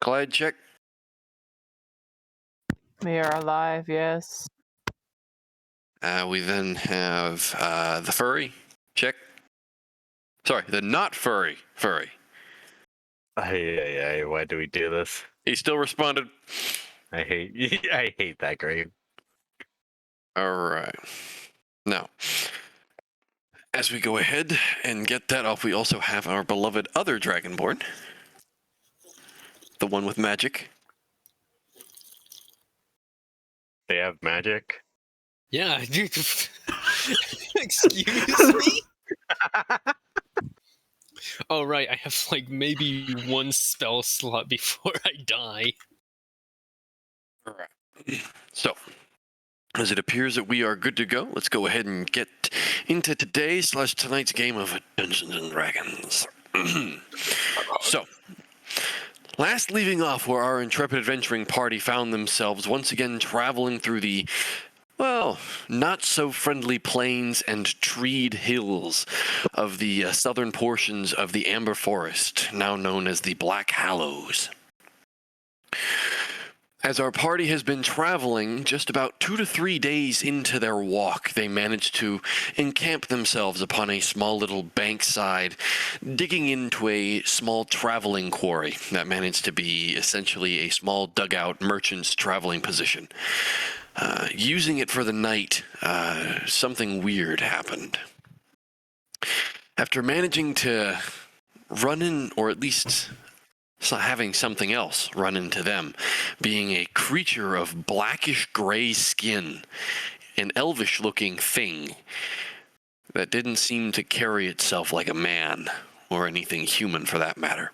Glide check. We are alive, yes. We then have the furry check. Sorry, the not furry. Why do we do this? He still responded. I hate that grade. All right. Now, as we go ahead and get that off, we also have our beloved other Dragonborn. The one with magic. They have magic. Yeah. Excuse me? Oh, right. I have like maybe one spell slot before I die. All right. So, as it appears that we are good to go, let's go ahead and get into today's/tonight's game of Dungeons and Dragons. So, last leaving off where our intrepid adventuring party found themselves once again traveling through the, well, not so friendly plains and treed hills of the southern portions of the Amber Forest, now known as the Black Hallows. As our party has been traveling, just about 2 to 3 days into their walk, they managed to encamp themselves upon a small little bankside, digging into a small traveling quarry that managed to be essentially a small dugout merchant's traveling position. Using it for the night, something weird happened. After managing to run in, or at least having something else run into them, being a creature of blackish gray skin, an elvish-looking thing that didn't seem to carry itself like a man, or anything human for that matter.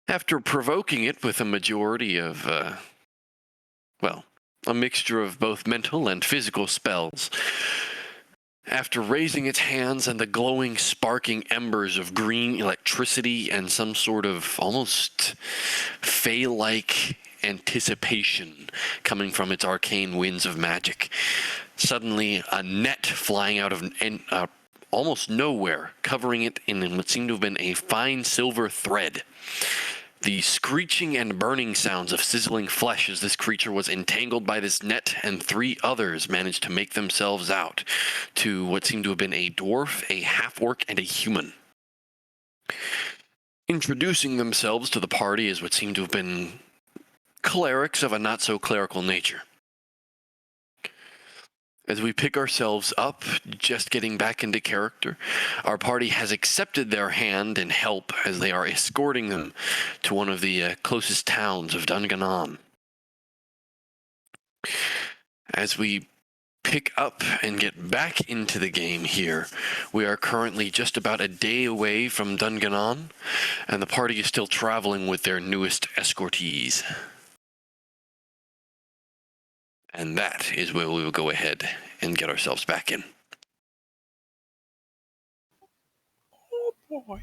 After provoking it with a majority of, a mixture of both mental and physical spells, after raising its hands and the glowing, sparking embers of green electricity and some sort of almost fey-like anticipation coming from its arcane winds of magic, suddenly a net flying out of almost nowhere, covering it in what seemed to have been a fine silver thread. The screeching and burning sounds of sizzling flesh as this creature was entangled by this net, and 3 others managed to make themselves out to what seemed to have been a dwarf, a half-orc, and a human. Introducing themselves to the party as what seemed to have been clerics of a not-so-clerical nature. As we pick ourselves up, just getting back into character, our party has accepted their hand and help as they are escorting them to one of the closest towns of Dunganon. As we pick up and get back into the game here, we are currently just about a day away from Dunganon, and the party is still traveling with their newest escortees. And that is where we will go ahead and get ourselves back in. Oh boy.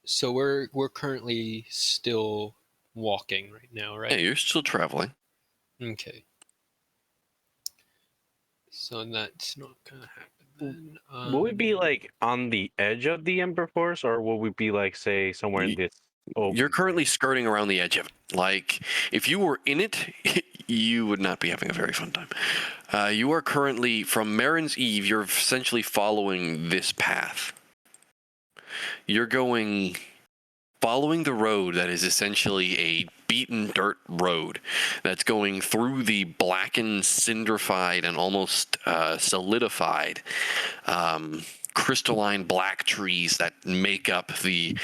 So we're currently still walking right now, right? Yeah, you're still traveling. Okay. So that's not gonna happen then. Will we be like on the edge of the Ember Force, or will we be like, say, somewhere in this? You're currently skirting around the edge of it. Like, if you were in it, you would not be having a very fun time. You are currently, from Marin's Eve, you're essentially following this path. You're following the road that is essentially a beaten dirt road that's going through the blackened, cinderified, and almost solidified crystalline black trees that make up the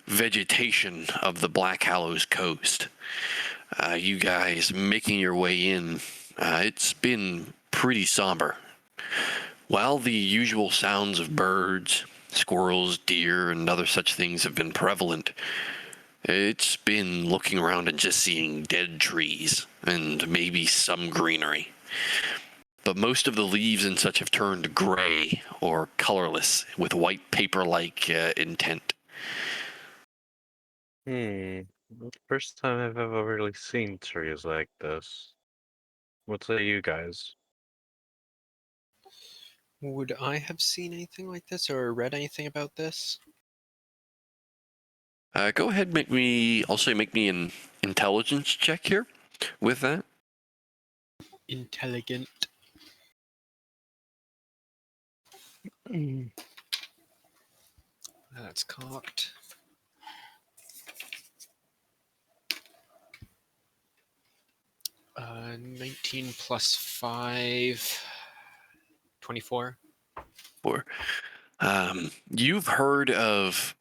vegetation of the Black Hallows coast. You guys making your way in, it's been pretty somber. While the usual sounds of birds, squirrels, deer, and other such things have been prevalent, it's been looking around and just seeing dead trees and maybe some greenery. But most of the leaves and such have turned gray or colorless with white paper-like intent. First time I've ever really seen trees like this. What say you guys? Would I have seen anything like this or read anything about this? Go ahead, make me an intelligence check here with that. Intelligent. That's cocked. 19 plus 5. 24. Or you've heard of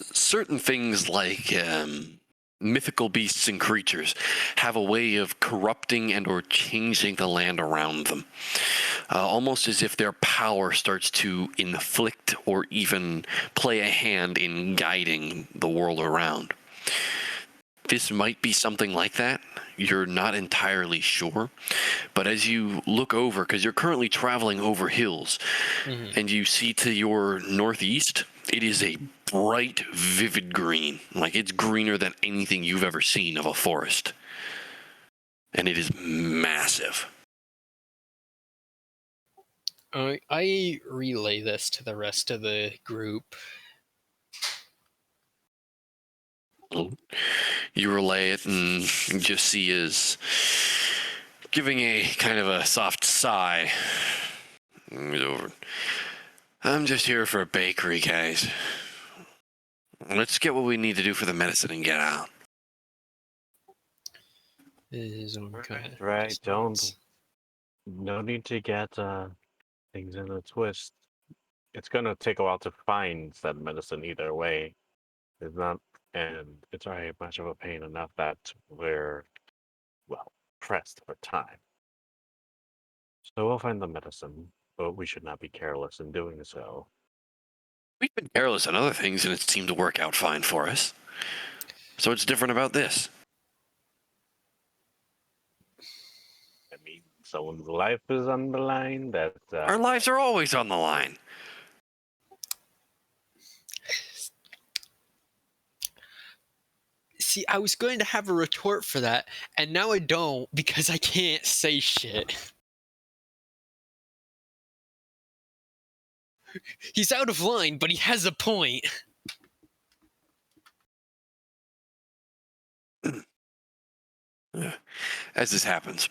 certain things like mythical beasts and creatures have a way of corrupting and or changing the land around them, almost as if their power starts to inflict or even play a hand in guiding the world around. This might be something like that. You're not entirely sure. But as you look over, because you're currently traveling over hills, and you see to your northeast, it is a bright, vivid green. Like it's greener than anything you've ever seen of a forest. And it is massive. I relay this to the rest of the group. You relay it, and you just see is giving a kind of a soft sigh. It's over. I'm just here for a bakery, guys. Let's get what we need to do for the medicine and get out. His own kind of Right, don't. response. No need to get things in a twist. It's gonna take a while to find said medicine either way. It's not, and it's already much of a pain enough that we're, well, pressed for time. So we'll find the medicine, but we should not be careless in doing so. We've been careless on other things, and it seemed to work out fine for us. So what's different about this? I mean, someone's life is on the line. That Our lives are always on the line. See, I was going to have a retort for that, and now I don't because I can't say shit. He's out of line, but he has a point. As this happens,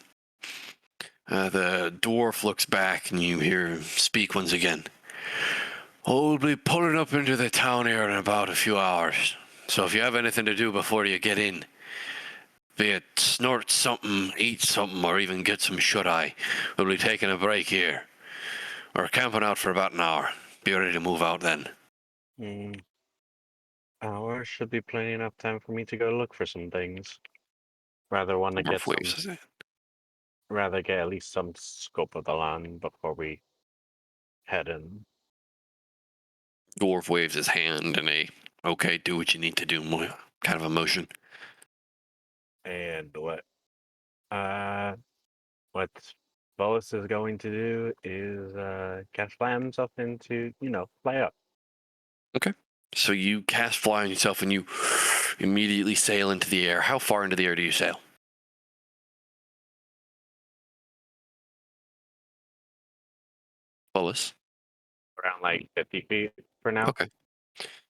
the dwarf looks back, and you hear him speak once again. We'll be pulling up into the town here in about a few hours. So if you have anything to do before you get in, be it snort something, eat something, or even get some shut-eye, we'll be taking a break here. We're camping out for about an hour. Be ready to move out then. Hour should be plenty enough time for me to go look for some things. Rather want to get Dwarf waves, is it? rather get at least some scope of the land before we head in. Dwarf waves his hand in a, okay, do what you need to do kind of emotion. And what Boas is going to do is cast fly himself into, fly up. Okay. So you cast fly on yourself and you immediately sail into the air. How far into the air do you sail? Bullis? Around like 50 feet for now. Okay.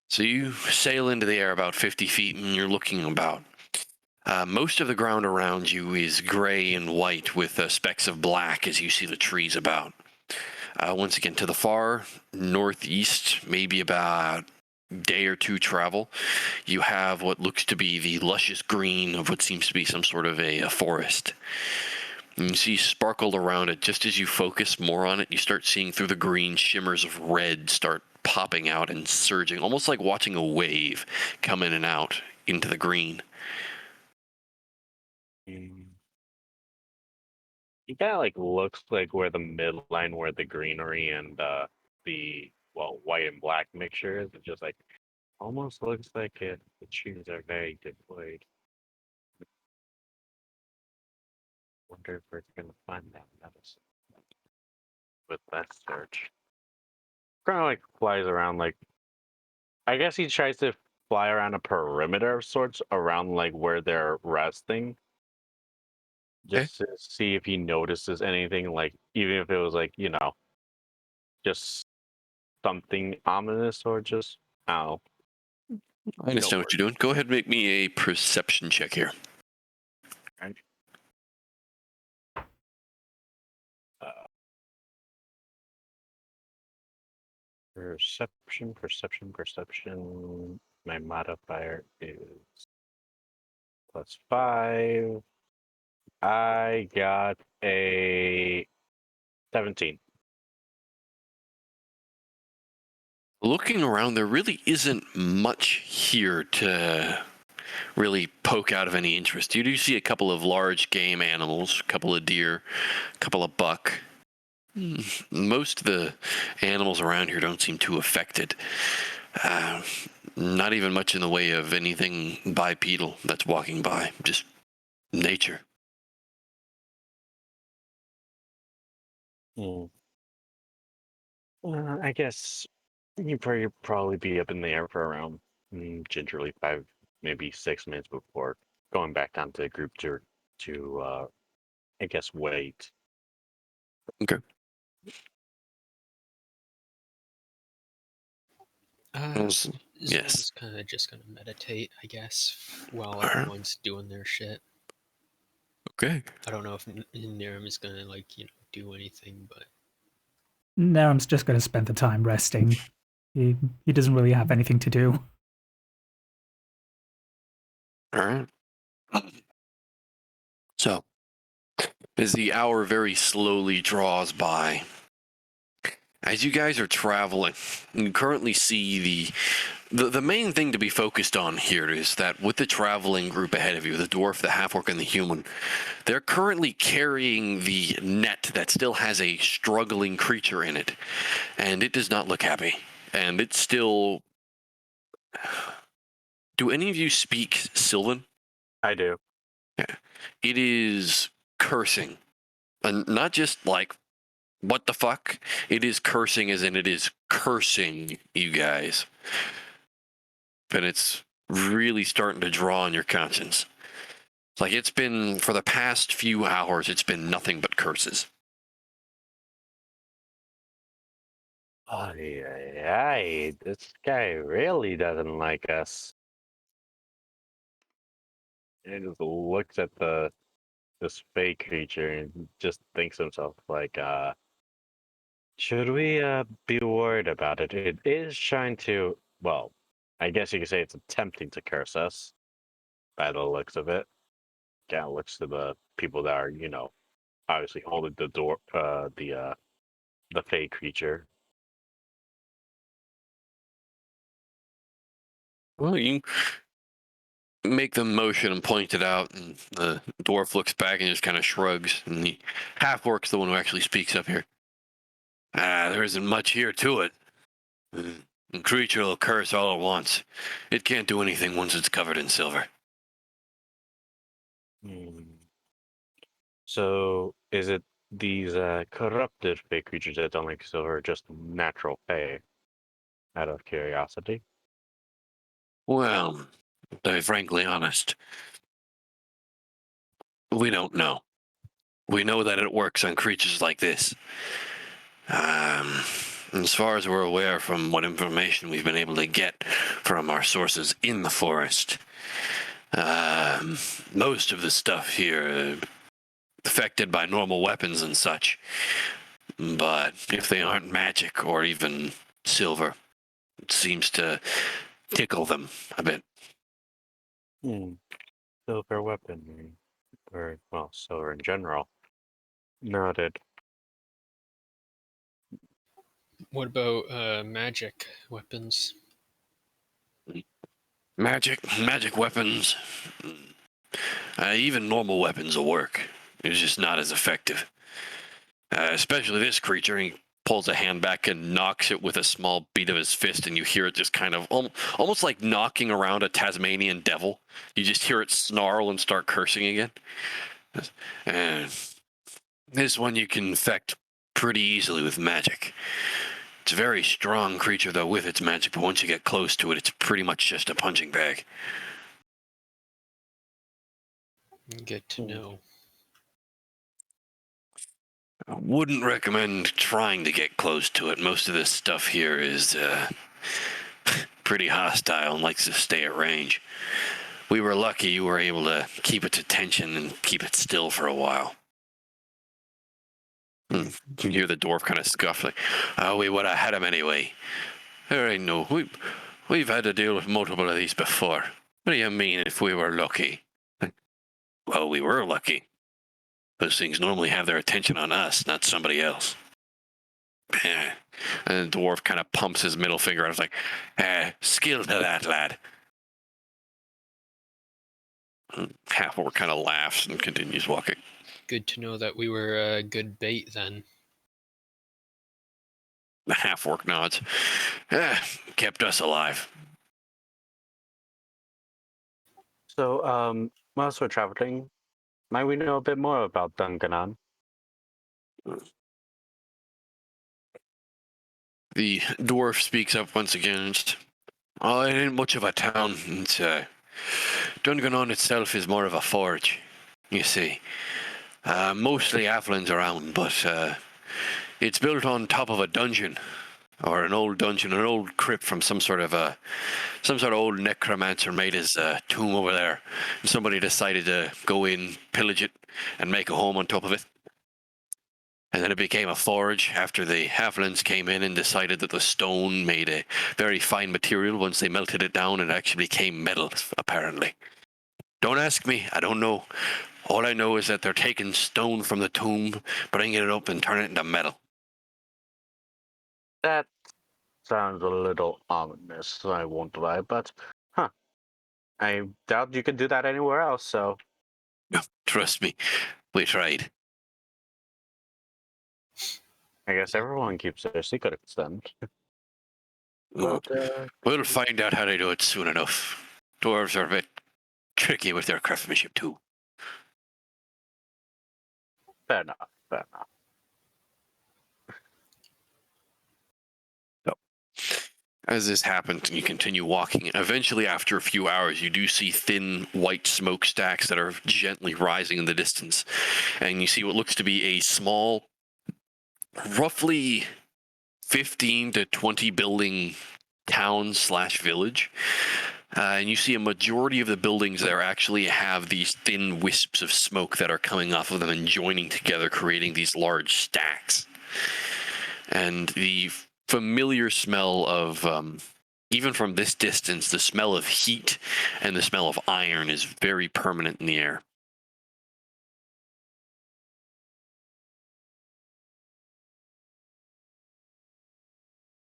So you sail into the air about 50 feet and you're looking about. Most of the ground around you is gray and white with specks of black as you see the trees about. Once again, to the far northeast, maybe about a day or two travel, you have what looks to be the luscious green of what seems to be some sort of a forest. And you see sparkled around it. Just as you focus more on it, you start seeing through the green shimmers of red start popping out and surging, almost like watching a wave come in and out into the green. He kind of like looks like where the midline, where the greenery and the white and black mixture is. It just like almost looks like the trees are very deployed. Wonder if we're gonna find that medicine with that search. Kind of like flies around, like I guess he tries to fly around a perimeter of sorts around like where they're resting, just to see if he notices anything, like even if it was like just something ominous or just ow? I understand what you're doing. Go ahead and make me a perception check here. Right. Perception. My modifier is +5. I got a 17. Looking around, there really isn't much here to really poke out of any interest. You do see a couple of large game animals, a couple of deer, a couple of buck. Most of the animals around here don't seem too affected. Not even much in the way of anything bipedal that's walking by, just nature. I guess you probably be up in the air for around gingerly 5, maybe 6 minutes before going back down to the group to I guess wait. Okay. Yes. Zol's kind of just gonna meditate, I guess, while Alright. everyone's doing their shit. Okay. I don't know if Niram is gonna do anything, but Naram's just going to spend the time resting. He doesn't really have anything to do. All right. So, as the hour very slowly draws by, as you guys are traveling, you currently see the main thing to be focused on here is that with the traveling group ahead of you, the dwarf, the half-orc, and the human, they're currently carrying the net that still has a struggling creature in it, and it does not look happy. And it's still... Do any of you speak Sylvan? I do. It is cursing. And not just like, what the fuck? It is cursing as in it is cursing you guys. And it's really starting to draw on your conscience. Like it's been, for the past few hours, it's been nothing but curses. Aye, this guy really doesn't like us. He just looks at this fake creature and just thinks to himself like, should we be worried about it? It is trying to, well, I guess you could say it's attempting to curse us by the looks of it. Yeah, looks to the people that are, obviously holding the door, the fake creature. Well, you make the motion and point it out, and the dwarf looks back and just kind of shrugs, and the half-orc's the one who actually speaks up here. There isn't much here to it. The creature will curse all at once. It can't do anything once it's covered in silver. So, is it these corrupted fake creatures that don't like silver, or just natural fey? Out of curiosity. Well, to be frankly honest, we don't know. We know that it works on creatures like this. As far as we're aware from what information we've been able to get from our sources in the forest, most of the stuff here affected by normal weapons and such. But if they aren't magic or even silver, it seems to tickle them a bit. Silver weapon, or well, silver in general. Noted. what about magic weapons? Magic weapons, even normal weapons will work. It's just not as effective. Especially this creature. He pulls a hand back and knocks it with a small beat of his fist, and you hear it just kind of almost like knocking around a Tasmanian devil. You just hear it snarl and start cursing again. And this one you can infect pretty easily with magic. It's a very strong creature, though, with its magic, but once you get close to it, it's pretty much just a punching bag. Good to know. I wouldn't recommend trying to get close to it. Most of this stuff here is pretty hostile and likes to stay at range. We were lucky you were able to keep its attention and keep it still for a while. You can hear the dwarf kind of scuff, like, oh, we would have had him anyway. There ain't no... We've had to deal with multiple of these before. What do you mean if we were lucky? Well, we were lucky. Those things normally have their attention on us, not somebody else. And the dwarf kind of pumps his middle finger out. It's like, skill to that, lad. Half-orc kind of laughs and continues walking. Good to know that we were a good bait then. The half-orc nods. Kept us alive. So, whilst we're traveling, might we know a bit more about Dunganon? The dwarf speaks up once again. Oh, it ain't much of a town. It's, Dunganon itself is more of a forge, you see. Mostly halflings around, but it's built on top of a dungeon, or an old dungeon, an old crypt from some sort of old necromancer made his tomb over there. And somebody decided to go in, pillage it, and make a home on top of it. And then it became a forge after the halflings came in and decided that the stone made a very fine material. Once they melted it down, it actually became metal, apparently. Don't ask me, I don't know. All I know is that they're taking stone from the tomb, bringing it up and turning it into metal. That sounds a little ominous, I won't lie, but, I doubt you could do that anywhere else, so... No, trust me, we tried. I guess everyone keeps their secrets then. But, We'll find out how to do it soon enough. Dwarves are a bit tricky with their craftsmanship too. fair enough, fair enough. As this happens, and you continue walking, eventually after a few hours, you do see thin white smokestacks that are gently rising in the distance. And you see what looks to be a small, roughly 15 to 20 building town/village. And you see a majority of the buildings there actually have these thin wisps of smoke that are coming off of them and joining together, creating these large stacks. And the familiar smell of, even from this distance, the smell of heat and the smell of iron is very permanent in the air.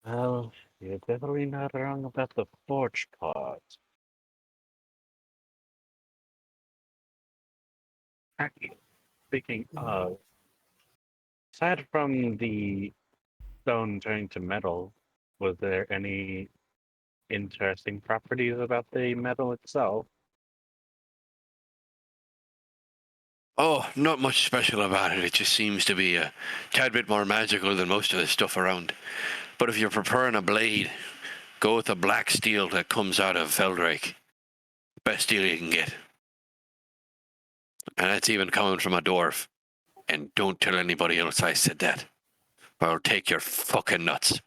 Well, you're definitely not wrong about the forge part. Actually, speaking of, aside from the stone turning to metal, was there any interesting properties about the metal itself? Oh, not much special about it. It just seems to be a tad bit more magical than most of the stuff around. But if you're preparing a blade, go with the black steel that comes out of Feldrake. Best steel you can get. And that's even coming from a dwarf. And don't tell anybody else I said that, or I'll take your fucking nuts.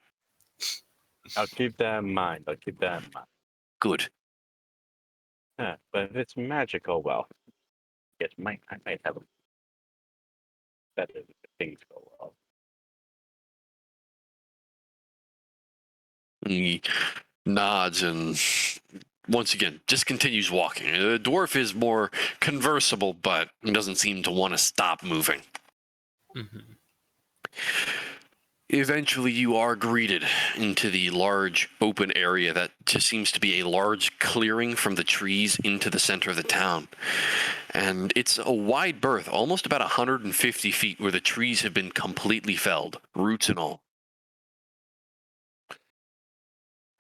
I'll keep that in mind. I'll keep that in mind. Good. Yeah, but if it's magical, well, yes, I might have better if things go well. He nods and once again just continues walking. The dwarf is more conversable, but doesn't seem to want to stop moving. Mm-hmm. Eventually you are greeted into the large open area that just seems to be a large clearing from the trees into the center of the town. And it's a wide berth, almost about 150 feet, where the trees have been completely felled, roots and all.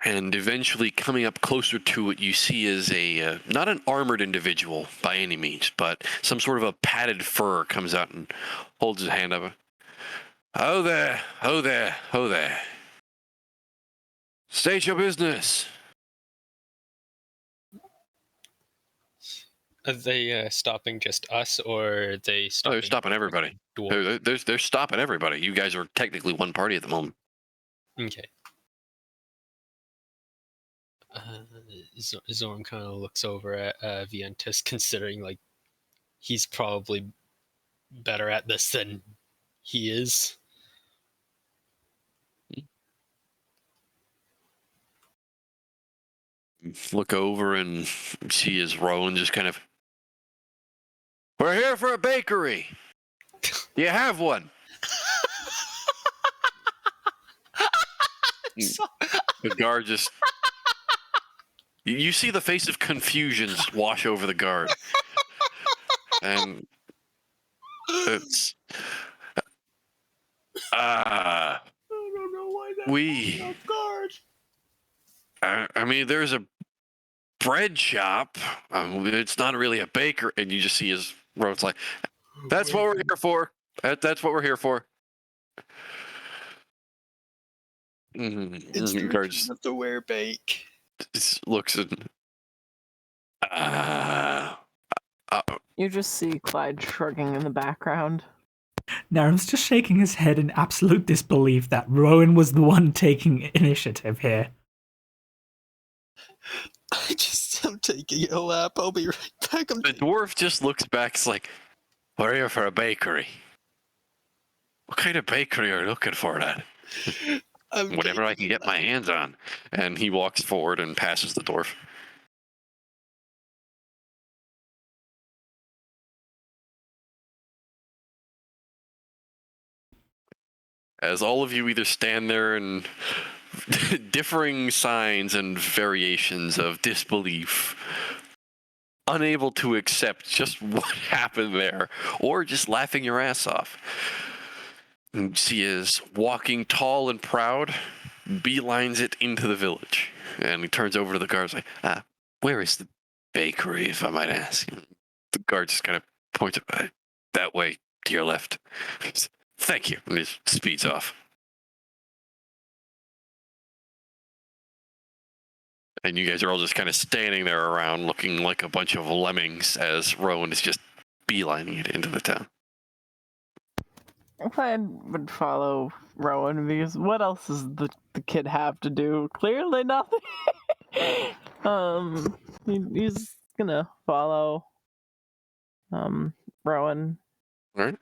And eventually coming up closer to it, you see is a, not an armored individual by any means, but some sort of a padded fur comes out and holds his hand up. Ho there, ho there, ho there. State your business. Are they stopping just us, or are they Oh, stopping? they're stopping everybody. Dwarf? They're stopping everybody. You guys are technically one party at the moment. Okay. Zorn kind of looks over at Vientus, considering like he's probably better at this than he is. Look over and see his Rowan just kind of. We're here for a bakery. Do you have one? The guard just. You see the face of confusion just wash over the guard. And it's. I don't know why that We. off guard. I mean, there's a bread shop. It's not really a baker. And you just see his Rowan's like, that's what we're here for. That's what we're here for. It's the Guard return of the werebake. just looks and. You just see Clyde shrugging in the background. Naram's just shaking his head in absolute disbelief that Rowan was the one taking initiative here. I'm taking a lap. I'll be right back. The dwarf just looks back. It's like, we're here for a bakery. What kind of bakery are you looking for, lad? Whatever I can get my hands on. And he walks forward and passes the dwarf. As all of you either stand there and differing signs and variations of disbelief, unable to accept just what happened there, or just laughing your ass off. And she is walking tall and proud, beelines it into the village. And he turns over to the guards like, where is the bakery, if I might ask? The guard just kind of points that way, to your left. Thank you. And he speeds off. And you guys are all just kind of standing there around looking like a bunch of lemmings as Rowan is just beelining it into the town. Clyde would follow Rowan because what else does the kid have to do? Clearly nothing. He's gonna follow Rowan. All right.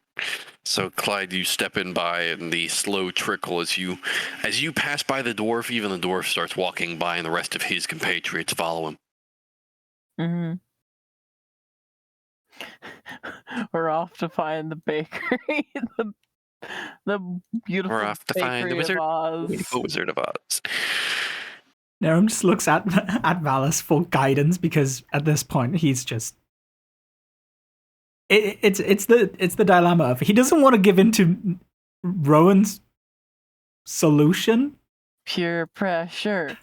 So Clyde, you step in by and the slow trickle as you pass by the dwarf, even the dwarf starts walking by and the rest of his compatriots follow him. Mm-hmm. We're off to find the bakery, the beautiful We're off to find the Bakery of beautiful Oz. Wizard of Oz. Naram just looks at Valis for guidance because at this point he's just it's the dilemma of he doesn't want to give in to Rowan's solution. Pure pressure.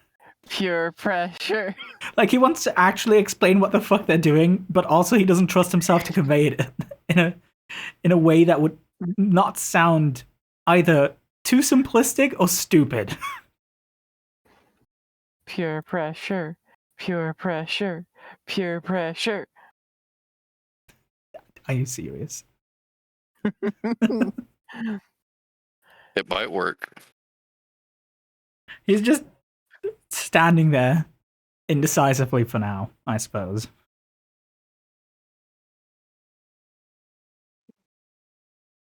Pure pressure. Like he wants to actually explain what the fuck they're doing, but also he doesn't trust himself to convey it in a way that would not sound either too simplistic or stupid. Pure pressure. Pure pressure. Pure pressure. Are you serious? It might work. He's just standing there indecisively for now, I suppose.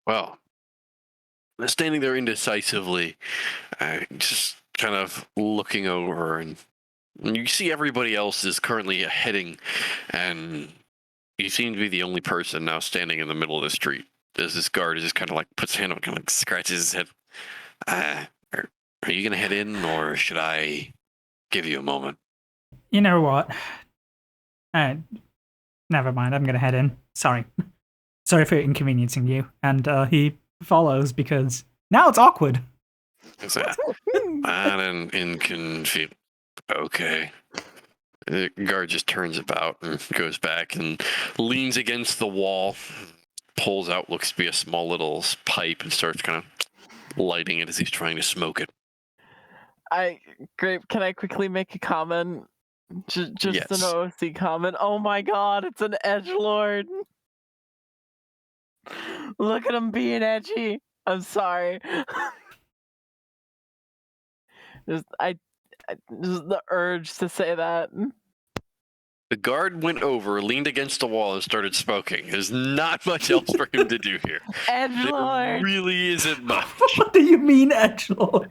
Well, standing there indecisively, just kind of looking over, and you see everybody else is currently heading, and you seem to be the only person now standing in the middle of the street. As this guard just kind of like puts his hand up, kind of like scratches his head. Are you gonna head in, or should I give you a moment? You know what? Never mind, I'm gonna head in. Sorry for inconveniencing you. And he follows because now it's awkward. Is that not an inconvenient? Okay. The guard just turns about and goes back and leans against the wall, pulls out, looks to be a small little pipe, and starts kind of lighting it as he's trying to smoke it. Grape, can I quickly make a comment? Just Yes. an OC comment. Oh my god, it's an edgelord. Look at him being edgy. I'm sorry. Just the urge to say that. The guard went over, leaned against the wall, and started smoking. There's not much else for him to do here. There Edgelord. really isn't much. What do you mean, edgelord?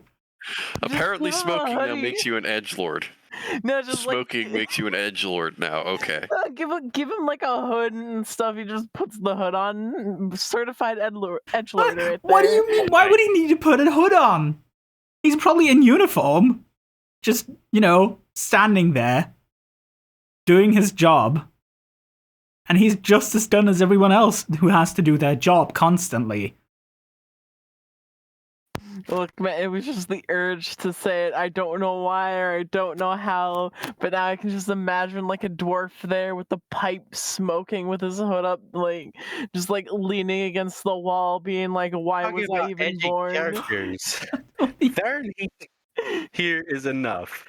Apparently, give him a smoking now hoodie. makes you an edgelord. No, just Smoking makes you an edgelord now. Okay. give him like a hood and stuff. He just puts the hood on. Certified edgelord right there. What do you mean? Why would he need to put a hood on? He's probably in uniform, just, standing there, doing his job. And he's just as done as everyone else who has to do their job constantly. Look, man, it was just the urge to say it. I don't know why or I don't know how, but now I can just imagine like a dwarf there with the pipe smoking with his hood up, just leaning against the wall, being like, "Why Talking was I about even edgy born?" characters. Thern here is enough.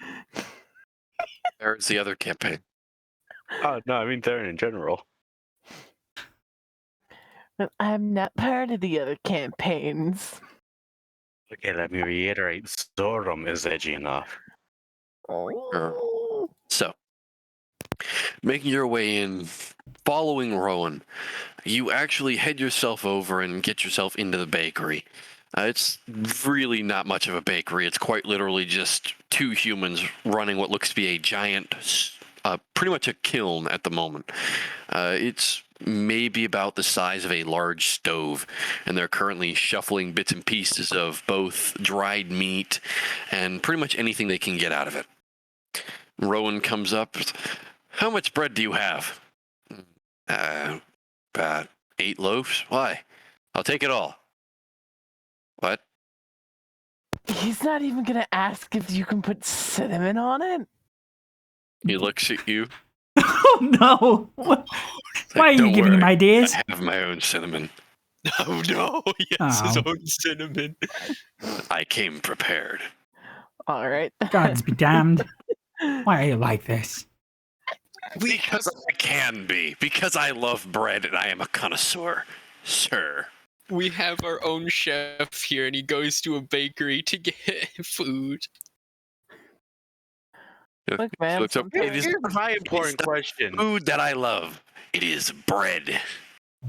There's the other campaign. Oh no, I mean Thern in general. But I'm not part of the other campaigns. Okay, let me reiterate. Zoram is edgy enough. So, making your way in, following Rowan, you actually head yourself over and get yourself into the bakery. It's really not much of a bakery. It's quite literally just two humans running what looks to be a giant, pretty much a kiln at the moment. It's maybe about the size of a large stove, and they're currently shuffling bits and pieces of both dried meat and pretty much anything they can get out of it. Rowan comes up. How much bread do you have? About 8 loaves. Why? I'll take it all. What? He's not even gonna ask if you can put cinnamon on it. He looks at you. Oh no! Why are you "Don't giving him worry, ideas? I have my own cinnamon. Oh no, he has his Oh. own cinnamon. I came prepared." All right. Gods be damned. Why are you like this? Because I can be. Because I love bread and I am a connoisseur, sir. We have our own chef here, and he goes to a bakery to get food. Look, man, He looks up. sometimes- It is Here's my important question. food that I love. It is bread.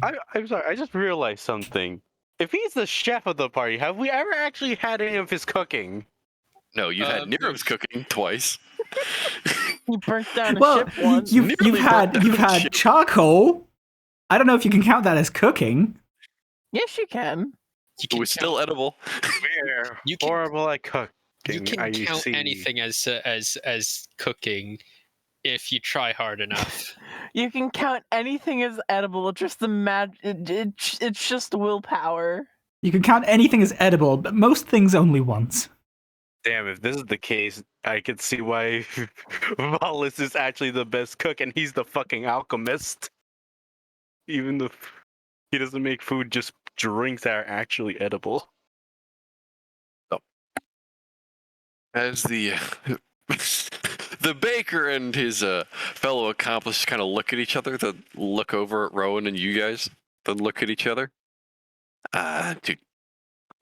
I'm sorry, I just realized something. If he's the chef of the party, have we ever actually had any of his cooking? No, you've had Um, Nero's cooking twice. He burnt down a Well, ship once. you've Nearly burnt down had the ship. charcoal. I don't know if you can count that as cooking. Yes, you can. You It can was still edible. We're You can- horrible at cooking. You can I count see. anything as cooking if you try hard enough. You can count anything as edible. Just it's just willpower. You can count anything as edible, but most things only once. Damn, if this is the case, I could see why Valis is actually the best cook and he's the fucking alchemist. Even if he doesn't make food, just drinks that are actually edible. As the the baker and his fellow accomplice kind of look at each other, then look over at Rowan and you guys, then look at each other. Dude,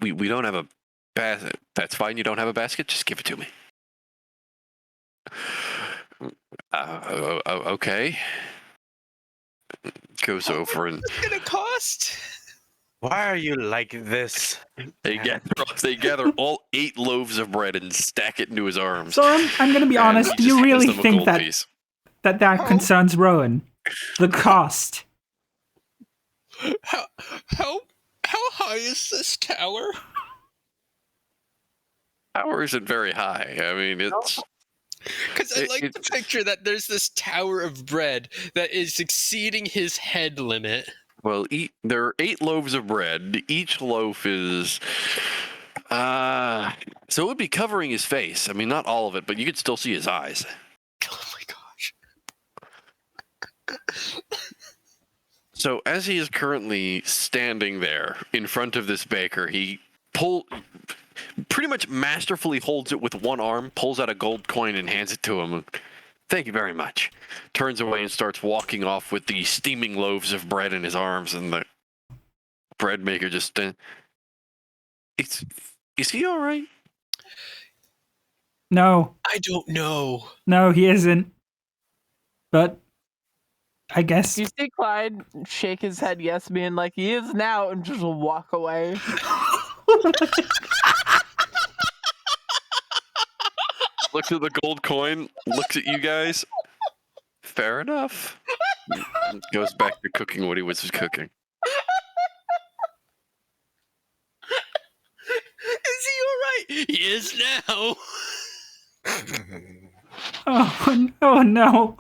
we don't have a basket. That's fine. You don't have a basket. Just give it to me. Okay. Goes over and What's it gonna cost? Why are you like this? they gather all 8 loaves of bread and stack it into his arms. Soren, I'm going to be And honest. he Do just you hands really them a think gold that piece. that Oh. concerns Rowan? The cost. How high is this tower? Power isn't very high. I mean, it's Because I like to picture that there's this tower of bread that is exceeding his head limit. well. There are 8 loaves of bread. Each loaf is, so it would be covering his face. I mean, not all of it, but you could still see his eyes. Oh my gosh. So as he is currently standing there in front of this baker, he pretty much masterfully holds it with one arm, pulls out a gold coin and hands it to him. Thank you very much. Turns away and starts walking off with the steaming loaves of bread in his arms, and the bread maker just... is he all right? No, I don't know. no, he isn't. But I guess. You see Clyde shake his head yes, being like, he is now, and just walk away. Looks at the gold coin, looks at you guys. Fair enough. Goes back to cooking what he was cooking. Is he alright? He is now. Oh no.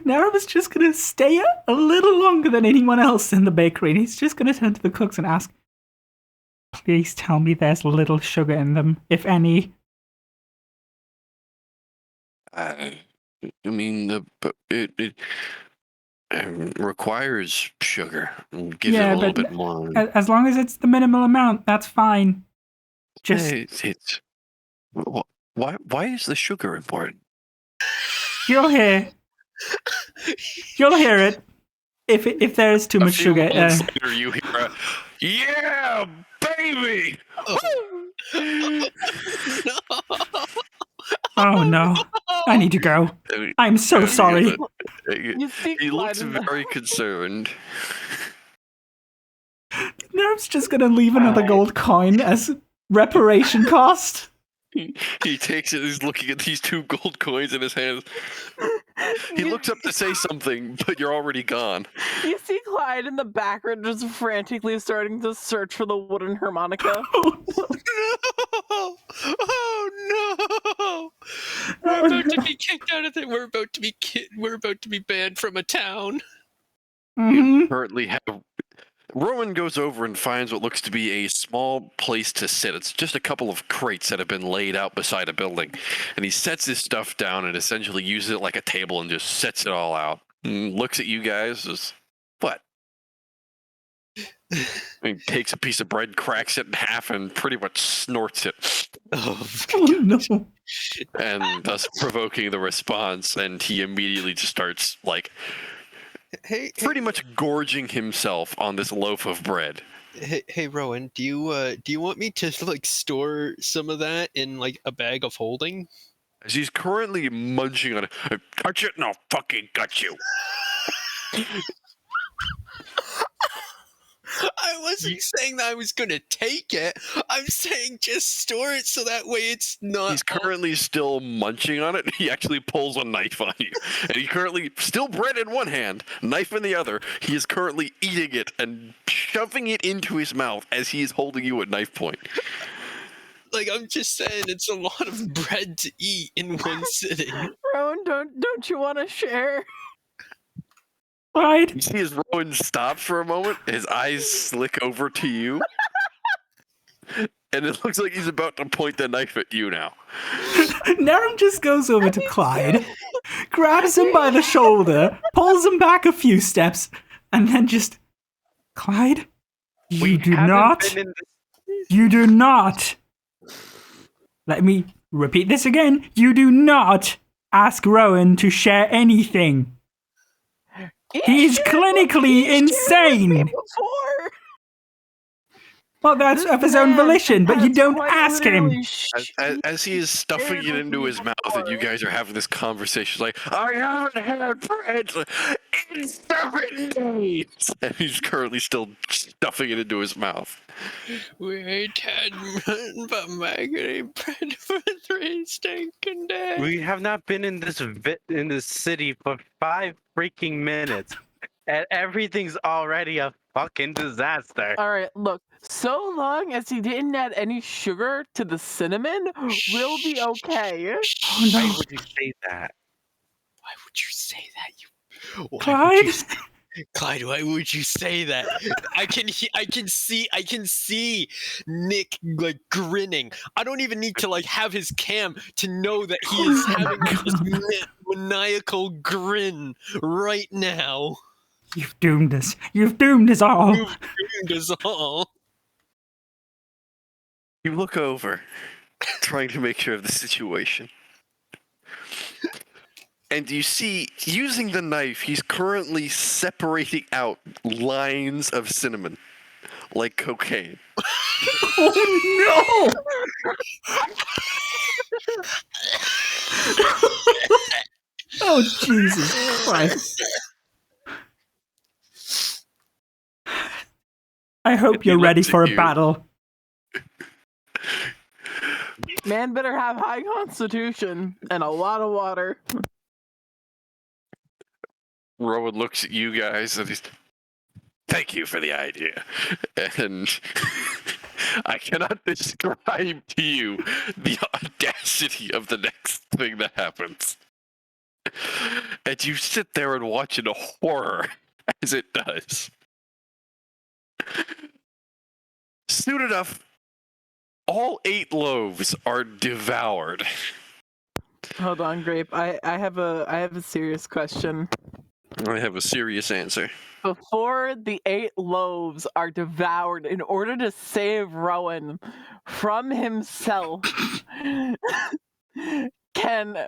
Nara's just gonna stay a little longer than anyone else in the bakery, and he's just gonna turn to the cooks and ask, please tell me there's little sugar in them, if any. I mean, it requires sugar. Gives it a little bit more. As long as it's the minimal amount, that's fine. Just It's why is the sugar important? you'll hear it if there is too much sugar. Later, you hear a, yeah, baby. Oh no, I need to go. I'm so sorry. You see He looks Clyde in the- very concerned. Nerv's just gonna leave another gold coin as reparation cost. He takes it. He's looking at these 2 gold coins in his hands. He looks up to say something, but you're already gone. You see Clyde in the background just frantically starting to search for the wooden harmonica. No! Oh no! We're about to be kicked out of there. We're about to be banned from a town. Mhm. Currently have. Rowan goes over and finds what looks to be a small place to sit. It's just a couple of crates that have been laid out beside a building. And he sets his stuff down and essentially uses it like a table and just sets it all out. And looks at you guys as, what? And he takes a piece of bread, cracks it in half, and pretty much snorts it. Oh, Oh no. And thus provoking the response. And he immediately just starts, like, pretty much gorging himself on this loaf of bread. Hey, Rowan, do you want me to like store some of that in like a bag of holding? As he's currently munching on it, touch it and I'll fucking gut you. I wasn't saying that I was gonna take it. I'm saying just store it so that way it's not. He's currently still munching on it. He actually pulls a knife on you. And he currently, still bread in one hand, knife in the other, he is currently eating it and shoving it into his mouth as he is holding you at knife point. Like, I'm just saying, it's a lot of bread to eat in one sitting. Rowan, don't you want to share? Clyde. You see as Rowan stops for a moment, his eyes slick over to you. And it looks like he's about to point the knife at you now. Narum just goes over to Clyde, grabs him by the shoulder, pulls him back a few steps, and then just, Clyde, you do not. Let me repeat this again. You do not ask Rowan to share anything. He's clinically insane. Well, that's of his own volition, but you don't ask him. As he is stuffing it into his mouth and you guys are having this conversation, like, I haven't had bread in 7 days. And he's currently still stuffing it into his mouth. We ain't had nothing but maggoty bread for 3 stinking days. We have not been in this city for 5 freaking minutes, and everything's already a fucking disaster. All right, look. So long as he didn't add any sugar to the cinnamon, we'll be okay. Oh no, Why would you say that? Why would you say that? Why would Clyde. Clyde, why would you say that? I can see Nick like grinning. I don't even need to like have his cam to know that he is having this maniacal grin right now. You've doomed us. You've doomed us all. You've doomed us all. You look over, trying to make sure of the situation. And you see, using the knife, he's currently separating out lines of cinnamon, like cocaine. Oh no! Oh Jesus Christ! I hope you're ready for a battle. Man better have high constitution and a lot of water. Rowan looks at you guys and he's, thank you for the idea. And I cannot describe to you the audacity of the next thing that happens. And you sit there and watch in horror as it does. Soon enough, all 8 loaves are devoured. Hold on, Grape. I have a serious question. I have a serious answer. Before the 8 loaves are devoured, in order to save Rowan from himself, can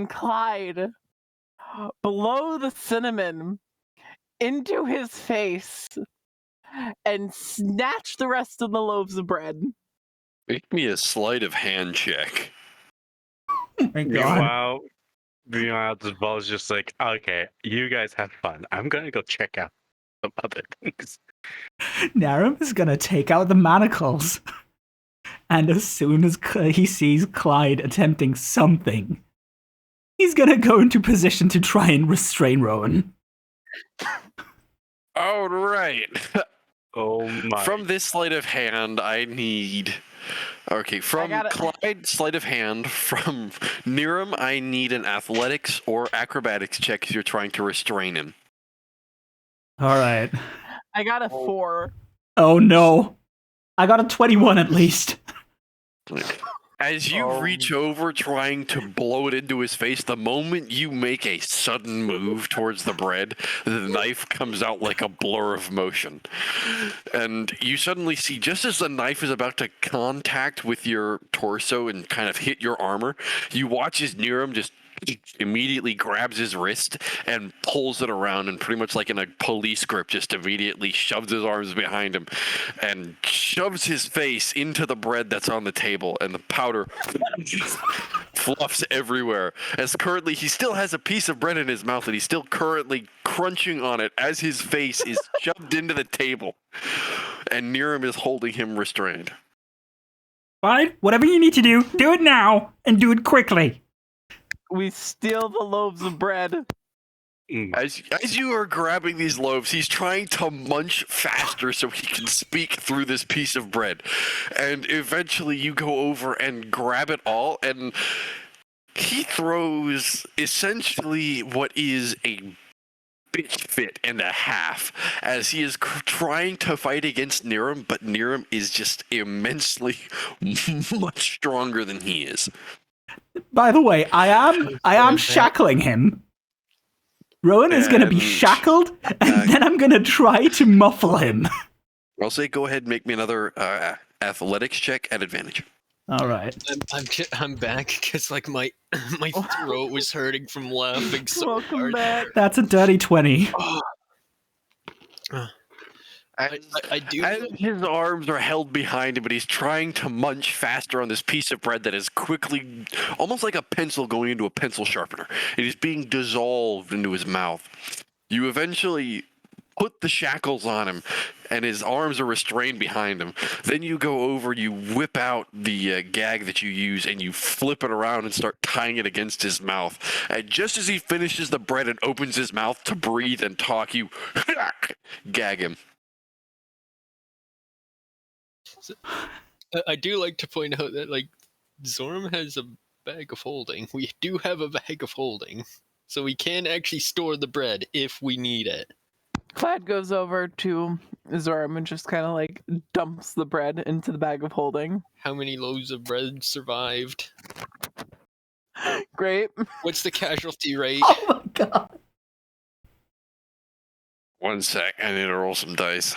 Clyde blow the cinnamon into his face and snatch the rest of the loaves of bread? Make me a sleight of hand check. Oh my God. Meanwhile, the ball's just like, okay, you guys have fun. I'm gonna go check out some other things. Narum is gonna take out the manacles. And as soon as he sees Clyde attempting something, he's gonna go into position to try and restrain Rowan. All right. Oh my. From this sleight of hand, I need... Okay, from Clyde, sleight of hand. From Niram, I need an athletics or acrobatics check if you're trying to restrain him. Alright. I got a 4. Oh no. I got a 21 at least. As you reach over trying to blow it into his face, the moment you make a sudden move towards the bread, the knife comes out like a blur of motion. And you suddenly see, just as the knife is about to contact with your torso and kind of hit your armor, you watch as Niram just immediately grabs his wrist and pulls it around, and pretty much like in a police grip, just immediately shoves his arms behind him and shoves his face into the bread that's on the table, and the powder fluffs everywhere. As currently he still has a piece of bread in his mouth and he's still currently crunching on it as his face is shoved into the table, and Niram is holding him restrained. Fine, whatever you need to do it now, and do it quickly. We steal the loaves of bread. As you are grabbing these loaves, he's trying to munch faster so he can speak through this piece of bread. And eventually you go over and grab it all, and he throws essentially what is a bitch fit and a half as he is trying to fight against Niram, but Niram is just immensely much stronger than he is. By the way, I am shackling him. Rowan is going to be shackled, and then I'm going to try to muffle him. I'll say go ahead and make me another athletics check at advantage. All right. I'm back because like my throat was hurting from laughing so Welcome hard. back. That's a dirty 20. I do. As his arms are held behind him, but he's trying to munch faster on this piece of bread that is quickly, almost like a pencil going into a pencil sharpener. It is being dissolved into his mouth. You eventually put the shackles on him, and his arms are restrained behind him. Then you go over, you whip out the gag that you use, and you flip it around and start tying it against his mouth. And just as he finishes the bread and opens his mouth to breathe and talk, you gag him. I do like to point out that like Zorm has a bag of holding. We do have a bag of holding, so we can actually store the bread if we need it. Clyde goes over to Zoram and just kind of like dumps the bread into the bag of holding. How many loaves of bread survived? Great. What's the casualty rate? Oh my god. 1 sec, I need to roll some dice.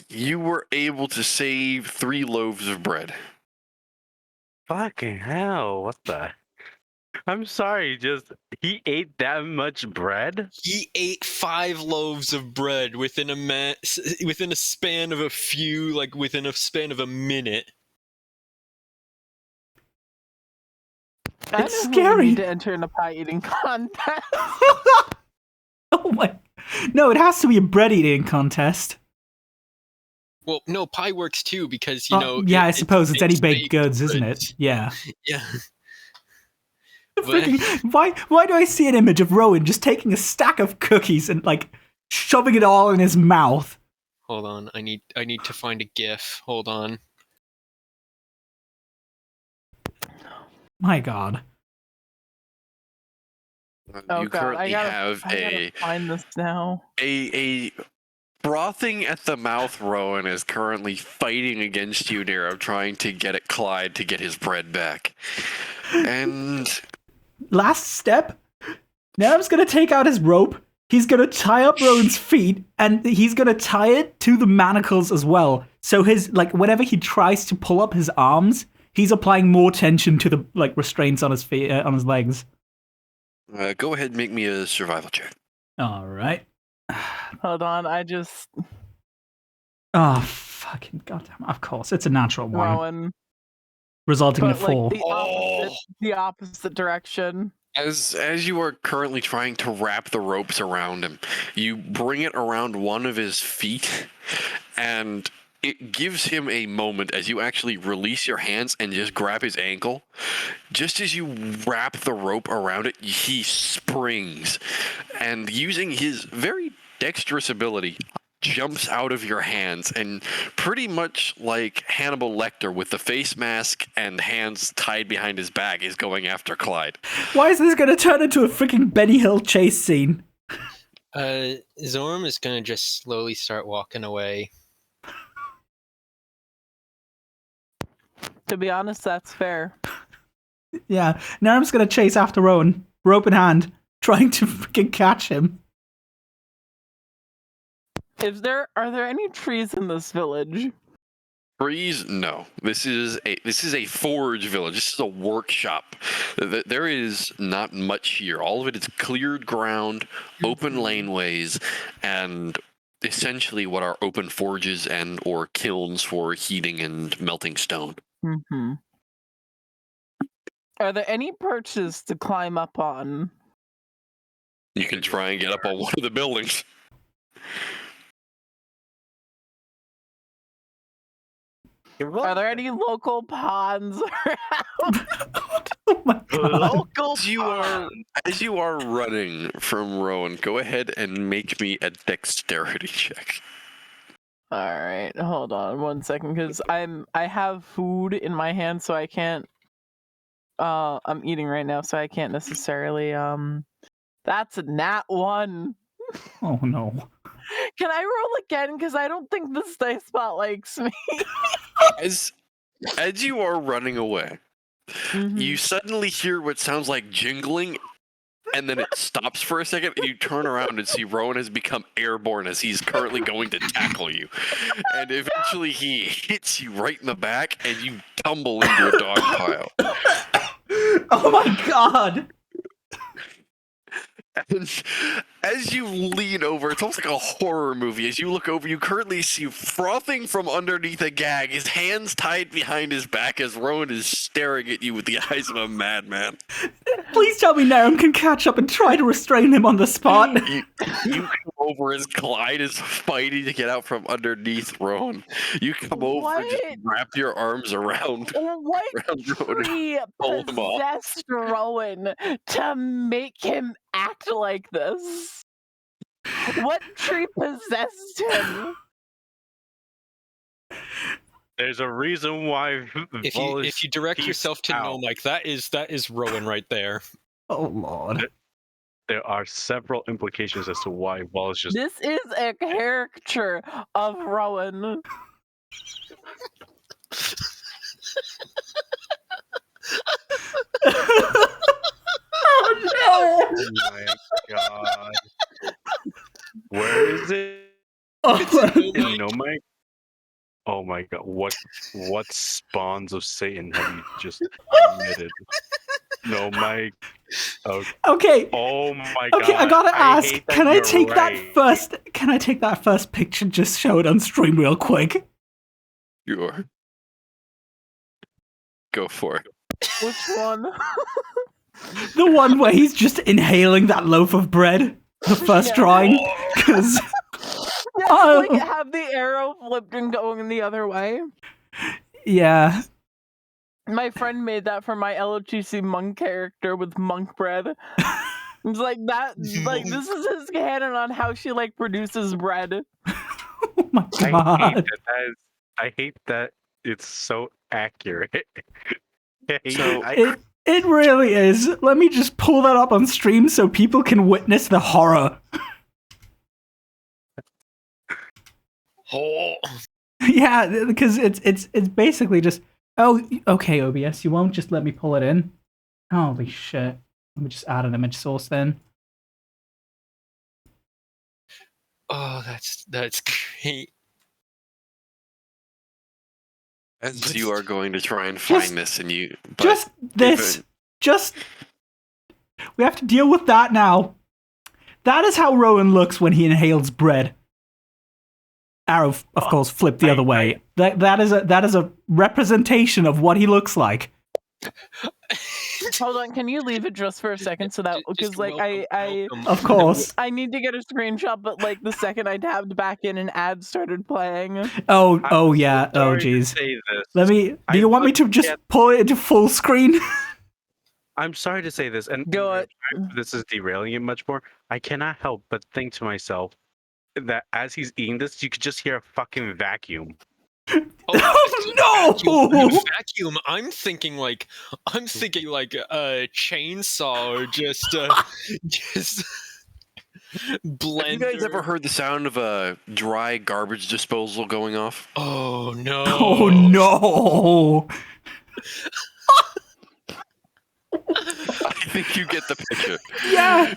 You were able to save 3 loaves of bread. Fucking hell! What the? I'm sorry. Just he ate that much bread. He ate 5 loaves of bread within a span of a few, like within a span of a minute. I It's know who we scary. need to enter in a pie eating contest. Oh my! No, it has to be a bread eating contest. Well, no, pie works too because Yeah, I suppose it's any baked baked goods, isn't it? goods. Yeah. Yeah. Freaking, why do I see an image of Rowan just taking a stack of cookies and like shoving it all in his mouth? Hold on, I need to find a GIF. Hold on. My God. Oh You god, currently have I gotta find this now. a frothing at the mouth Rowan is currently fighting against you, Nero, trying to get at Clyde to get his bread back. And Last step. Nerv's gonna take out his rope. He's gonna tie up Rowan's feet, and he's gonna tie it to the manacles as well. So his whenever he tries to pull up his arms, he's applying more tension to the restraints on his feet, on his legs. go ahead and make me a survival check. All right. Hold on, I just Oh fucking goddamn! Of course, it's a natural one, Rowan, resulting in a but 4. the opposite direction. As you are currently trying to wrap the ropes around him, you bring it around one of his feet, and it gives him a moment as you actually release your hands and just grab his ankle. Just as you wrap the rope around it, he springs, and using his very dexterous ability, jumps out of your hands, and pretty much like Hannibal Lecter with the face mask and hands tied behind his back is going after Clyde. Why is this gonna turn into a freaking Benny Hill chase scene? Zorm is gonna just slowly start walking away. To be honest, that's fair. Yeah, Nerm's gonna chase after Rowan, rope in hand, trying to freaking catch him. Are there any trees in this village? Trees? No. This is a forge village. This is a workshop. There is not much here. All of it is cleared ground, open laneways, and essentially what are open forges and or kilns for heating and melting stone. Mm-hmm. Are there any perches to climb up on? You can try and get up on one of the buildings. Are there any local ponds around? Oh my God. Locals, as you are running from Rowan, go ahead and make me a dexterity check. All right, hold on 1 second, because I have food in my hand, so I can't. I'm eating right now, so I can't necessarily. That's a nat 1. Oh no. Can I roll again? Because I don't think this dice spot likes me. As you are running away, Mhm. you suddenly hear what sounds like jingling, and then it stops for a second, and you turn around and see Rowan has become airborne as he's currently going to tackle you. And eventually he hits you right in the back, and you tumble into a dog pile. Oh my God. And as you lean over, it's almost like a horror movie. As you look over, you currently see frothing from underneath a gag, his hands tied behind his back as Rowan is staring at you with the eyes of a madman. Please tell me Narum can catch up and try to restrain him on the spot. You come over as Clyde is fighting to get out from underneath Rowan. You come over and just wrap your arms around What Rowan. tree pull him off. possessed Rowan to make him act like this? What tree possessed him? There's a reason why. If you direct yourself to no, Mike, that is Rowan right there. Oh Lord. There are several implications as to why Wallace just. This is a caricature of Rowan. Oh no! Oh my God. Where is it? No, Mike. Oh my god! What spawns of Satan have you just committed? No, Mike. Okay. Oh my Okay, god! I gotta ask. hate that Can I you're take that right. first? Can I take that first picture? Just show it on stream real quick. Sure. Go for it. Which one? The one where he's just inhaling that loaf of bread. The first Yeah. drawing, because Like have the arrow flipped and going the other way. yeah. My friend made that for my LOTC monk character with monk bread. It's like that. Like this is his canon on how she like produces bread. Oh my I hate god. I hate that it's so accurate. So- It really is. Let me just pull that up on stream so people can witness the horror. Oh. Yeah, because it's basically just okay, OBS, you won't just let me pull it in. Holy shit. Let me just add an image source then. Oh, that's great. As you are going to try and find this, and you Just this. Just we have to deal with that now. That is how Rowan looks when he inhales bread. Arrow, of course, flipped the other way. That is a representation of what he looks like. Hold on, can you leave it just for a second so that because like I Of course. I need to get a screenshot, but like the second I tabbed back in, an ad started playing. Oh yeah. Oh Sorry to jeez. say this. Let me. Do I you want me to looked just at- pull it into full screen? I'm sorry to say this, and Do it. this is derailing it much more. I cannot help but think to myself that as he's eating this, you could just hear a fucking vacuum. Oh, no! Vacuum. I'm thinking like a chainsaw or just blender. Have you guys ever heard the sound of a dry garbage disposal going off? Oh no! Oh no! I think you get the picture. Yeah.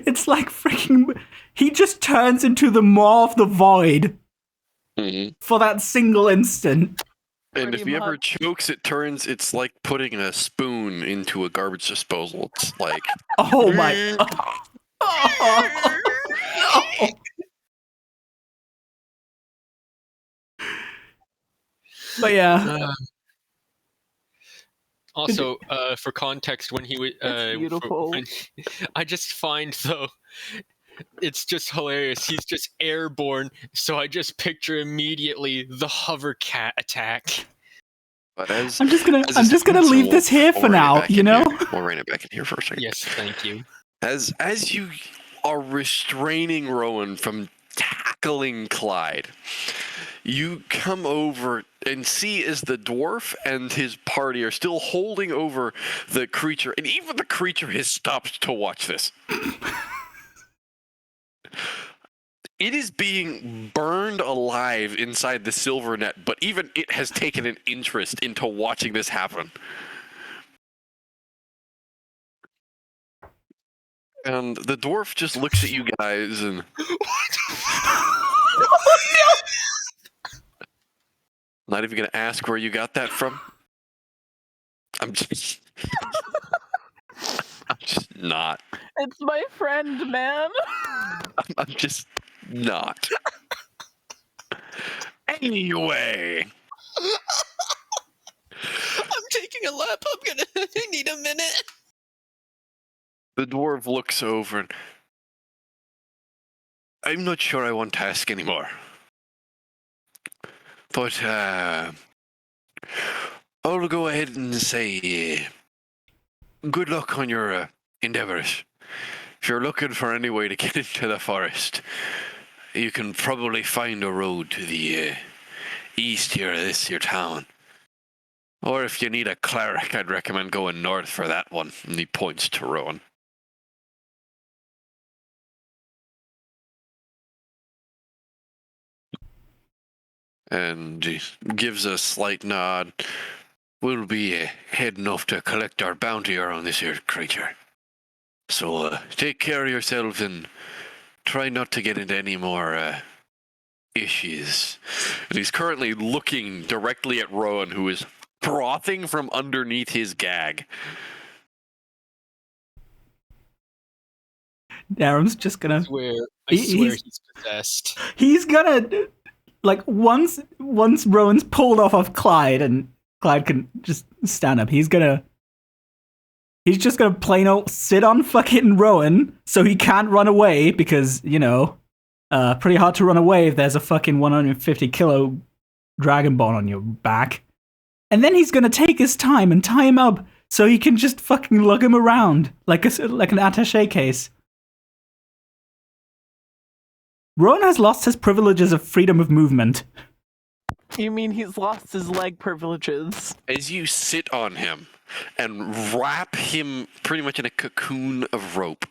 It's like freaking. He just turns into the maw of the void Mhm. for that single instant. And if Pretty he ever much. chokes, it's like putting a spoon into a garbage disposal. It's like, Oh my. Oh, no. But yeah. Also, for context, when he was beautiful. I just find though, it's just hilarious. He's just airborne, so I just picture immediately the hover cat attack. but as I'm just gonna as a leave this here we'll for rein it now, back you in know? here. We'll rein it back in here for a second. Yes, thank you. As you are restraining Rowan from tackling Clyde, you come over and see as the dwarf and his party are still holding over the creature, and even the creature has stopped to watch this. It is being burned alive inside the silver net, but even it has taken an interest into watching this happen. And the dwarf just looks at you guys and... Not even going to ask where you got that from? I'm just... I'm just not. It's my friend, man. I'm just not. Anyway... I'm taking a lap. I need a minute. The dwarf looks over and... I'm not sure I want to ask anymore. But, I'll go ahead and say... good luck on your endeavors. If you're looking for any way to get into the forest, you can probably find a road to the east here of this here town. Or if you need a cleric, I'd recommend going north for that one. And he points to Rowan. And he gives a slight nod. We'll be heading off to collect our bounty around this here creature. So take care of yourselves and try not to get into any more issues. And he's currently looking directly at Rowan, who is frothing from underneath his gag. Darren's just gonna. I swear He's- he's possessed. He's gonna, like, once Rowan's pulled off of Clyde and Clyde can just stand up, he's just gonna plain old sit on fucking Rowan so he can't run away because, you know, pretty hard to run away if there's a fucking 150 kilo dragonborn on your back. And then he's gonna take his time and tie him up so he can just fucking lug him around like an attaché case. Rowan has lost his privileges of freedom of movement. You mean he's lost his leg privileges? As you sit on him and wrap him pretty much in a cocoon of rope,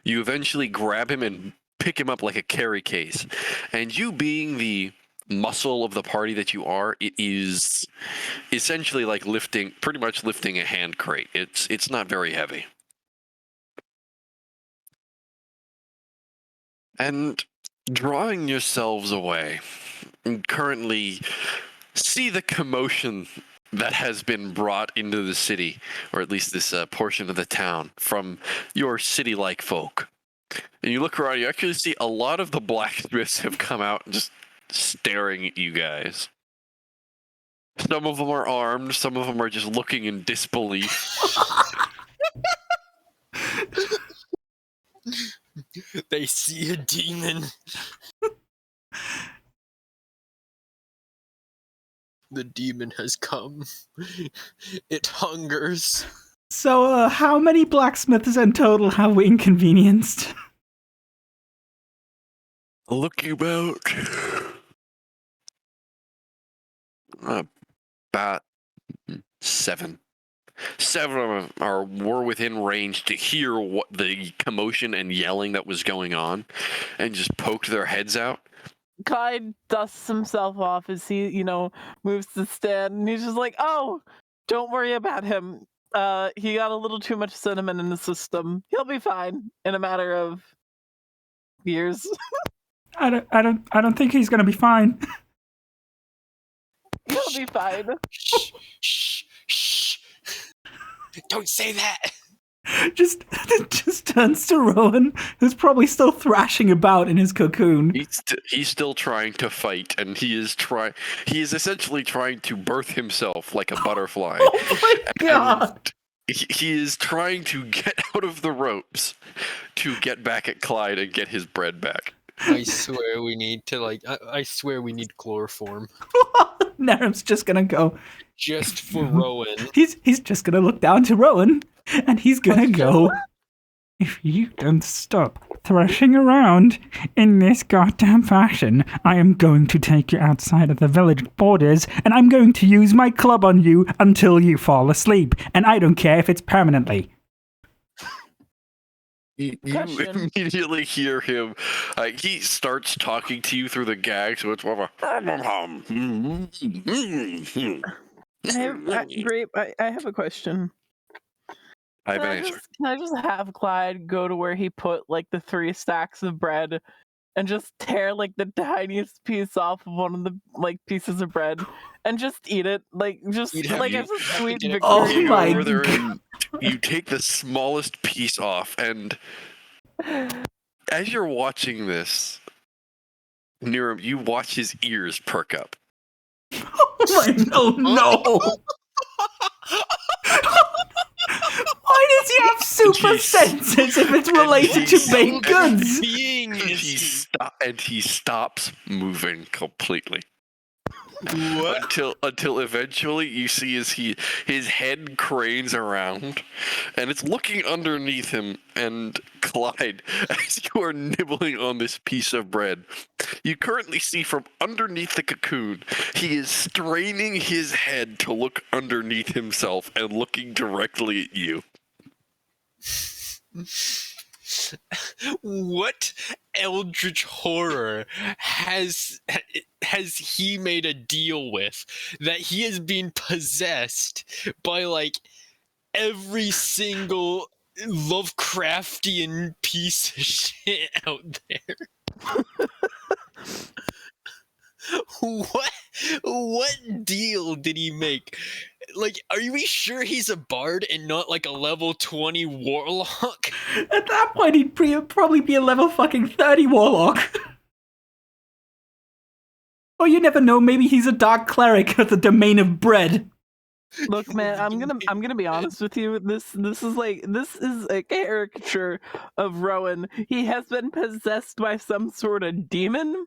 you eventually grab him and pick him up like a carry case. And you being the muscle of the party that you are, it is essentially like pretty much lifting a hand crate. It's not very heavy. And drawing yourselves away, and currently see the commotion that has been brought into the city, or at least this portion of the town, from your city-like folk. And you look around, you actually see a lot of the blacksmiths have come out and just staring at you guys. Some of them are armed, some of them are just looking in disbelief. They see a demon. The demon has come. It hungers. So, how many blacksmiths in total have we inconvenienced? Looking about about 7. 7 of them were within range to hear what the commotion and yelling that was going on, and just poked their heads out. Clyde dusts himself off as he, moves to stand, and he's just like, "Oh, don't worry about him. He got a little too much cinnamon in the system. He'll be fine in a matter of years." I don't think he's gonna be fine. He'll be fine. Shh, shh, shh. Don't say that. Just turns to Rowan, who's probably still thrashing about in his cocoon. He's still trying to fight, and he is essentially trying to birth himself like a butterfly. Oh my god! He is trying to get out of the ropes to get back at Clyde and get his bread back. I swear we need to I swear we need chloroform. Naram's just gonna go. Just for Rowan. He's just gonna look down to Rowan, and he's gonna go. If you don't stop thrashing around in this goddamn fashion, I am going to take you outside of the village borders, and I'm going to use my club on you until you fall asleep, and I don't care if it's permanently. You immediately hear him. He starts talking to you through the gag, so it's more of Grape, I have a question. I have an answer. Can I just have Clyde go to where he put the 3 stacks of bread and just tear the tiniest piece off of one of the pieces of bread and just eat it? As a sweet victory. Oh my god. You take the smallest piece off, and as you're watching this, Niram, you watch his ears perk up. Oh no! Why does he have super senses if it's related to baked goods? And he stops moving completely. What? Until eventually you see his head cranes around, and it's looking underneath him. And Clyde, as you are nibbling on this piece of bread, you currently see from underneath the cocoon, he is straining his head to look underneath himself and looking directly at you. What eldritch horror has he made a deal with that he is being possessed by every single Lovecraftian piece of shit out there. What deal did he make? Like, are we sure he's a bard and not like a level 20 warlock? At that point, he'd probably be a level fucking 30 warlock. Or you never know, maybe he's a dark cleric of the domain of bread. Look, man, I'm gonna be honest with you. This is a caricature of Rowan. He has been possessed by some sort of demon.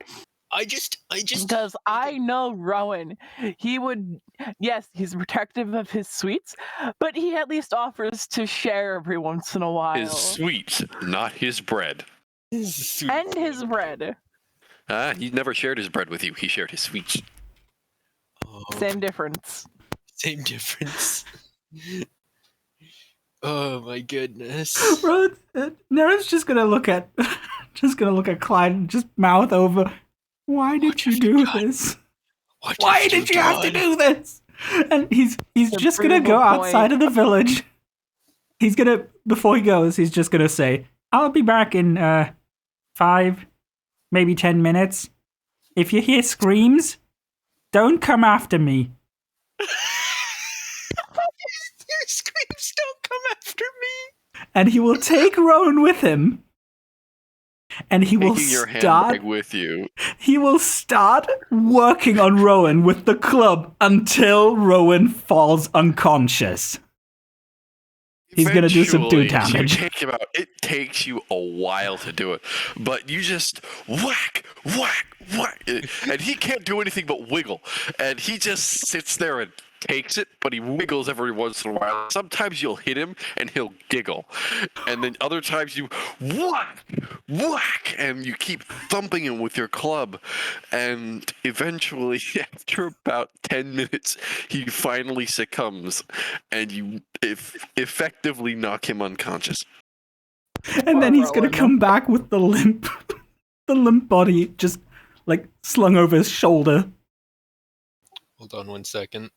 I just Because I know Rowan. He would, yes, he's protective of his sweets, but he at least offers to share every once in a while. His sweets, not his bread. And his bread. He never shared his bread with you. He shared his sweets. Same difference. Same difference. Oh my goodness. Bro, Neren's just gonna look at Clyde and just mouth over. Why did you do this? Why did you have to do this? And he's just gonna go outside of the village. He's gonna, before he goes, he's just gonna say, "I'll be back in 5, maybe 10 minutes. If you hear screams, don't come after me." Your screams don't come after me. And he will take Rowan with him. And he will Taking your start handbag with you. He will start working on Rowan with the club until Rowan falls unconscious. He's going to do some Eventually, damage. It takes you a while to do it, but you just whack, whack, whack, and he can't do anything but wiggle, and he just sits there and takes it, but he wiggles every once in a while. Sometimes you'll hit him and he'll giggle, and then other times you whack, whack, and you keep thumping him with your club, and eventually, after about 10 minutes, he finally succumbs, and you effectively knock him unconscious. And then he's going to come back with the limp body just like slung over his shoulder. Hold on 1 second.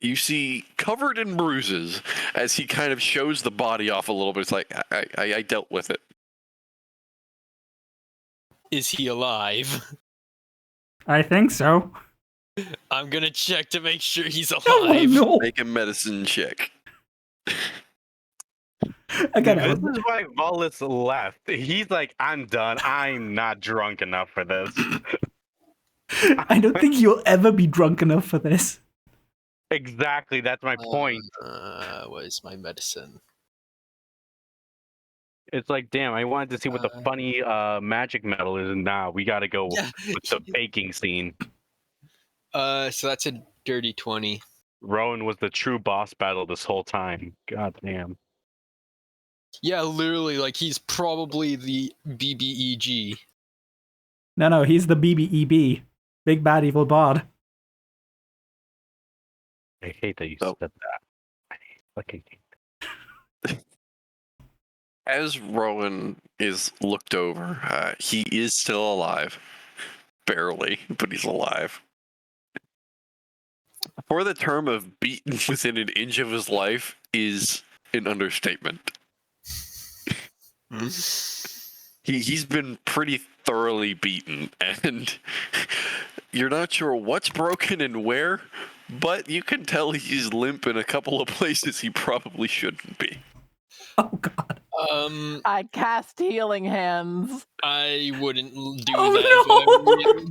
You see, covered in bruises, as he kind of shows the body off a little bit. It's like, I dealt with it. Is he alive? I think so. I'm gonna check to make sure he's Oh, alive. no. Make a medicine check. Again, This is why Volus left. He's like, I'm done. I'm not drunk enough for this. I don't think you'll ever be drunk enough for this. Exactly, that's my point. Where's my medicine? It's like, damn, I wanted to see what the funny magic metal is, and now we gotta go with the baking scene. So that's a dirty 20. Rowan was the true boss battle this whole time. God damn. Yeah, literally, like, he's probably the BBEG. No, he's the BBEB. Big Bad Evil Bard. I hate that you said that. I fucking hate that. As Rowan is looked over, he is still alive. Barely, but he's alive. For the term of beaten within an inch of his life is an understatement. He's been pretty thoroughly beaten, and you're not sure what's broken and where, but you can tell he's limp in a couple of places he probably shouldn't be. Oh, God. I cast healing hands. I wouldn't do that. Oh, if I were you.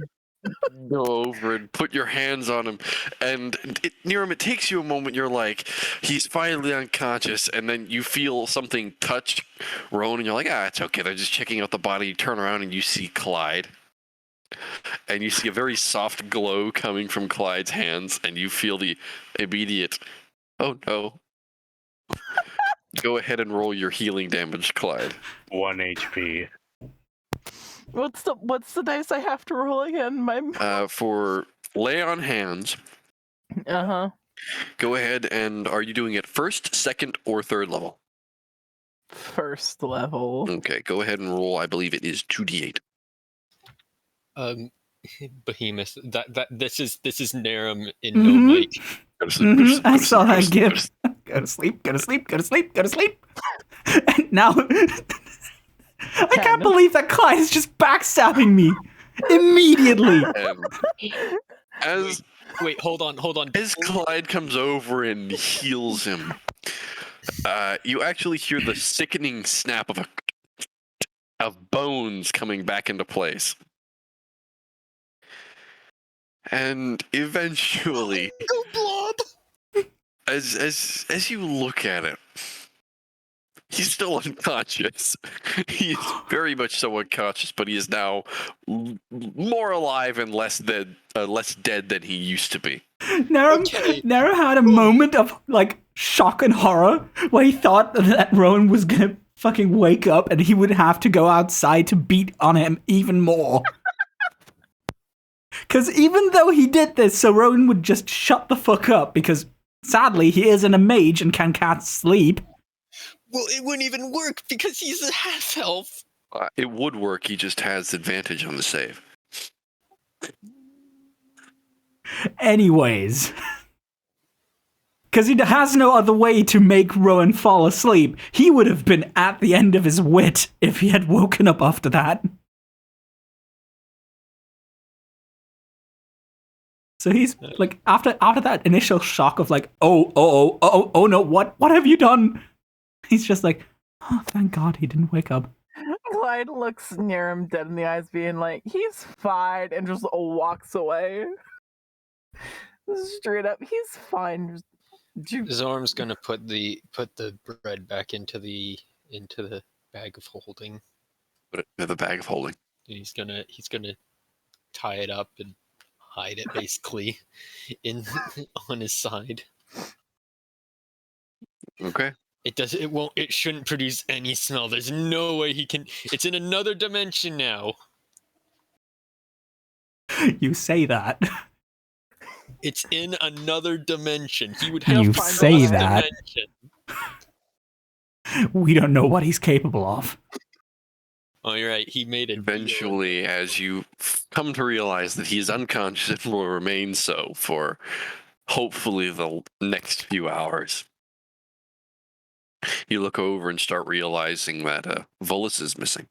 Go over and put your hands on him, and near him, it takes you a moment. You're like, he's finally unconscious, and then you feel something touch Rowan, and you're like, it's okay. They're just checking out the body. You turn around and you see Clyde, and you see a very soft glow coming from Clyde's hands, and you feel the immediate, oh no. Go ahead and roll your healing damage, Clyde. 1 HP. What's the dice I have to roll again? For lay on hands, go ahead and are you doing it first, second, or third level? First level. Okay, go ahead and roll. I believe it is 2d8. Behemoth. This is Narum in no mic. Go to sleep. Go to sleep. I Go to saw sleep, go to that sleep, go to gif. sleep. Go to sleep, go to sleep, go to sleep, go to sleep. And now I can't believe that Clyde is just backstabbing me immediately. And as Wait, hold on. as Clyde comes over and heals him, you actually hear the sickening snap of bones coming back into place. And eventually, Go blob. as you look at it, he's still unconscious. He's very much so unconscious, but he is now more alive and less dead than he used to be. Okay. Nero had a moment of like shock and horror where he thought that Rowan was gonna fucking wake up and he would have to go outside to beat on him even more. Because even though he did this, so Rowan would just shut the fuck up because sadly he isn't a mage and can cast sleep. Well, it wouldn't even work because he's a half elf. It would work. He just has advantage on the save. Anyways. Because he has no other way to make Rowan fall asleep. He would have been at the end of his wit if he had woken up after that. So he's like, after that initial shock of like, oh no, what have you done? He's just like, oh, thank God he didn't wake up. Clyde looks near him dead in the eyes, being like, he's fine, and just walks away. Straight up, he's fine. Zorm's gonna put the bread back into the bag of holding. Put it in the bag of holding. He's gonna tie it up and hide it basically on his side. Okay. It shouldn't produce any smell. There's no way he can. It's in another dimension now. You say that. It's in another dimension. He would have You to find say this that. dimension. We don't know what he's capable of. Oh, you're right. He made it. Eventually, as you come to realize that he is unconscious and will remain so for hopefully the next few hours, you look over and start realizing that Volus is missing.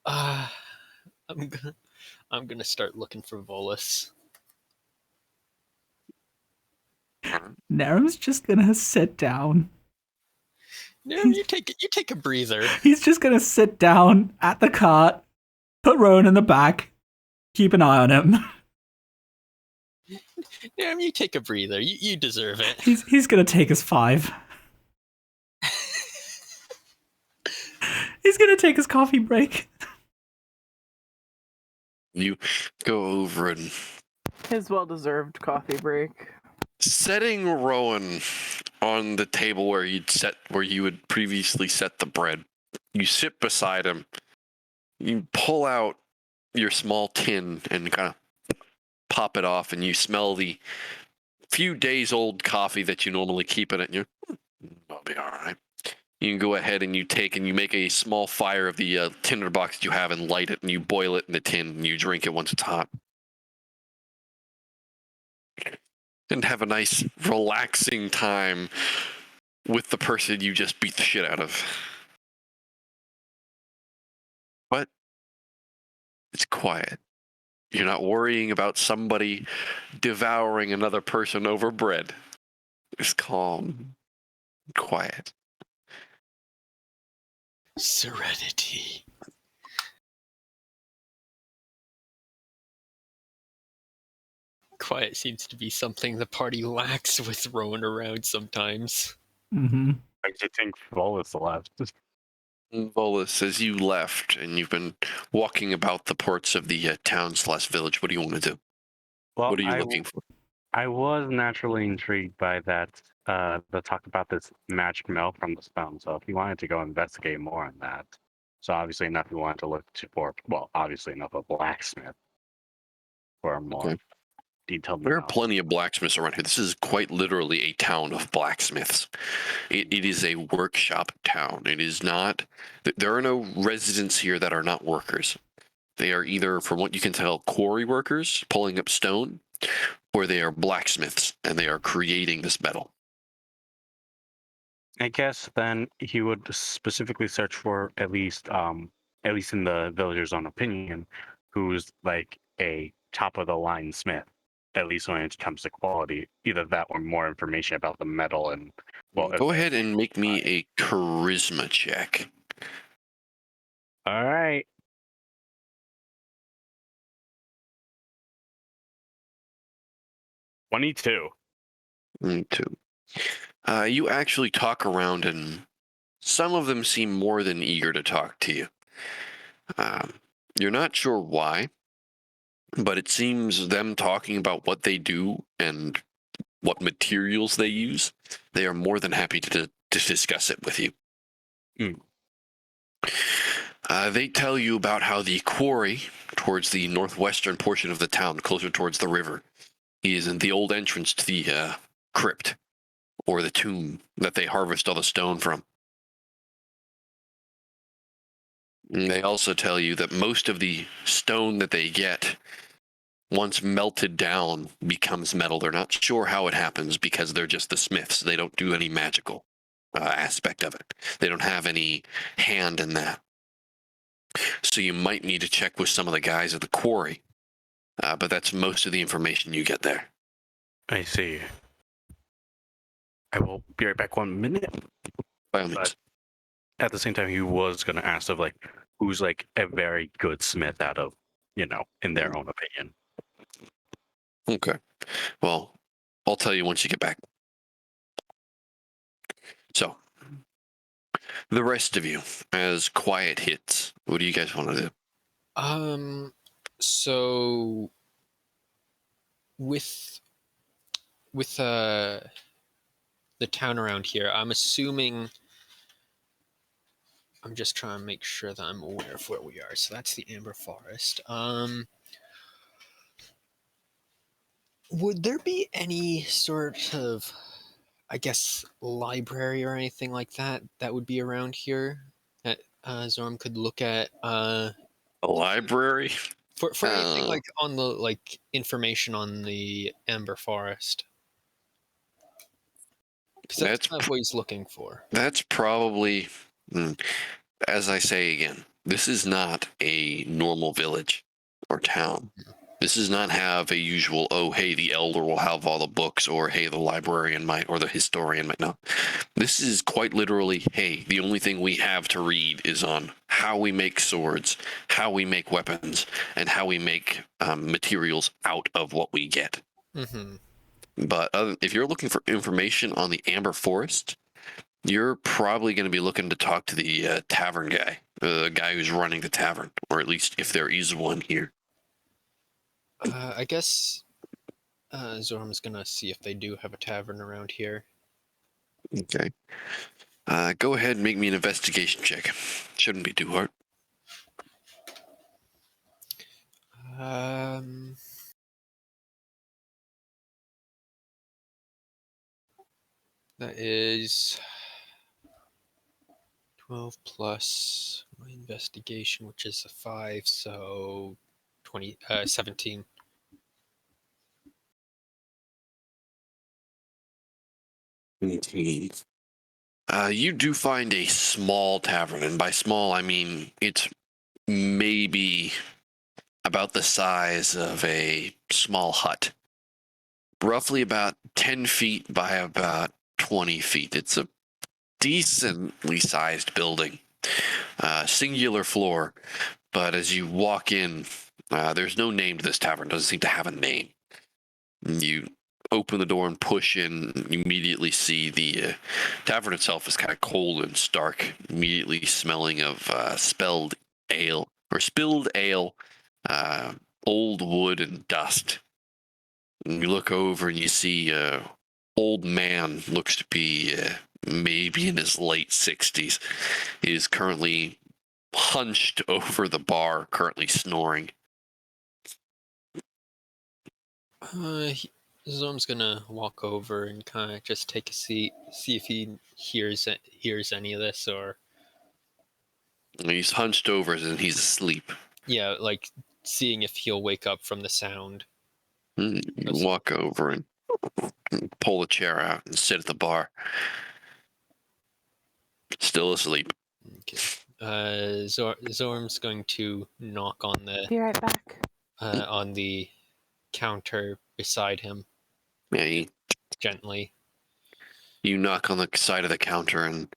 I'm gonna start looking for Volus. Nero's just gonna sit down. No, you take a breather. He's just gonna sit down at the cart, put Rowan in the back, keep an eye on him. Yeah, you take a breather. You deserve it. He's gonna take his 5. He's gonna take his coffee break. You go over and His well-deserved coffee break. setting Rowan on the table where you had previously set the bread. You sit beside him. You pull out your small tin and kind of pop it off, and you smell the few days old coffee that you normally keep in it. And you're, I'll be all right. You can go ahead and you make a small fire of the tinder box that you have and light it, and you boil it in the tin, and you drink it once it's hot. And have a nice, relaxing time with the person you just beat the shit out of. But it's quiet. You're not worrying about somebody devouring another person over bread. It's calm, quiet. Serenity. Quiet seems to be something the party lacks with Rowan around sometimes. Mm-hmm. I think Volus left. Volus, as you left and you've been walking about the ports of the town/village, what do you want to do? Well, What are you looking for? I was naturally intrigued by that, the talk about this magic milk from the stone. So if you wanted to go investigate more on that, so obviously enough you wanted to look for, well, obviously enough a blacksmith for a more detailed There are knowledge. plenty of blacksmiths around here. This is quite literally a town of blacksmiths. It is a workshop town. It is not. There are no residents here that are not workers. They are either, from what you can tell, quarry workers pulling up stone, or they are blacksmiths and they are creating this metal. I guess then he would specifically search for at least in the villager's own opinion, who's like a top of the line smith, at least when it comes to quality. Either that or more information about the metal and Go ahead and make me a charisma check. All right. $22. Me too. You actually talk around, and some of them seem more than eager to talk to you. You're not sure why, but it seems them talking about what they do and what materials they use, they are more than happy to discuss it with you. Mm. They tell you about how the quarry towards the northwestern portion of the town, closer towards the river, is in the old entrance to the crypt, or the tomb that they harvest all the stone from. And they also tell you that most of the stone that they get, once melted down, becomes metal. They're not sure how it happens because they're just the smiths. They don't do any magical aspect of it. They don't have any hand in that. So you might need to check with some of the guys at the quarry. But that's most of the information you get there. I see. I will be right back 1 minute. By all means. But at the same time, he was going to ask of like who's like a very good smith out of, in their own opinion. Okay. Well, I'll tell you once you get back. So, the rest of you, as quiet hits, what do you guys want to do? So with the town around here, I'm assuming. I'm just trying to make sure that I'm aware of where we are. So that's the Amber Forest. Would there be any sort of, I guess, library or anything like that that would be around here that Zorm could look at? A library? For anything like on the information on the Amber Forest. Because that's kind of what he's looking for. That's probably, as I say again, this is not a normal village or town. This does not have a usual, oh, hey, the elder will have all the books, or hey, the librarian might, or the historian might. No. This is quite literally, hey, the only thing we have to read is on how we make swords, how we make weapons, and how we make materials out of what we get. Mm-hmm. But if you're looking for information on the Amber Forest, you're probably going to be looking to talk to the tavern guy, the guy who's running the tavern, or at least if there is one here. I guess Zorm's gonna see if they do have a tavern around here. Okay. Go ahead and make me an investigation check. Shouldn't be too hard. That is 12 plus my investigation, which is a 5, so 17. You do find a small tavern, and by small I mean it's maybe about the size of a small hut. Roughly about 10 feet by about 20 feet. It's a decently sized building. Singular floor, but as you walk in, there's no name to this tavern. It doesn't seem to have a name. You open the door and push in, you immediately see the tavern itself is kind of cold and stark, immediately smelling of spilled ale, old wood and dust. And you look over and you see old man, looks to be maybe in his late 60s. He is currently hunched over the bar, currently snoring. Zorm's gonna walk over and kind of just take a seat, see if he hears any of this, or He's hunched over and he's asleep. yeah, like seeing if he'll wake up from the sound. You walk over and pull a chair out and sit at the bar. Still asleep. Okay. Zorm's going to knock on Be right back. the counter beside him Yeah, gently. you knock on the side of the counter and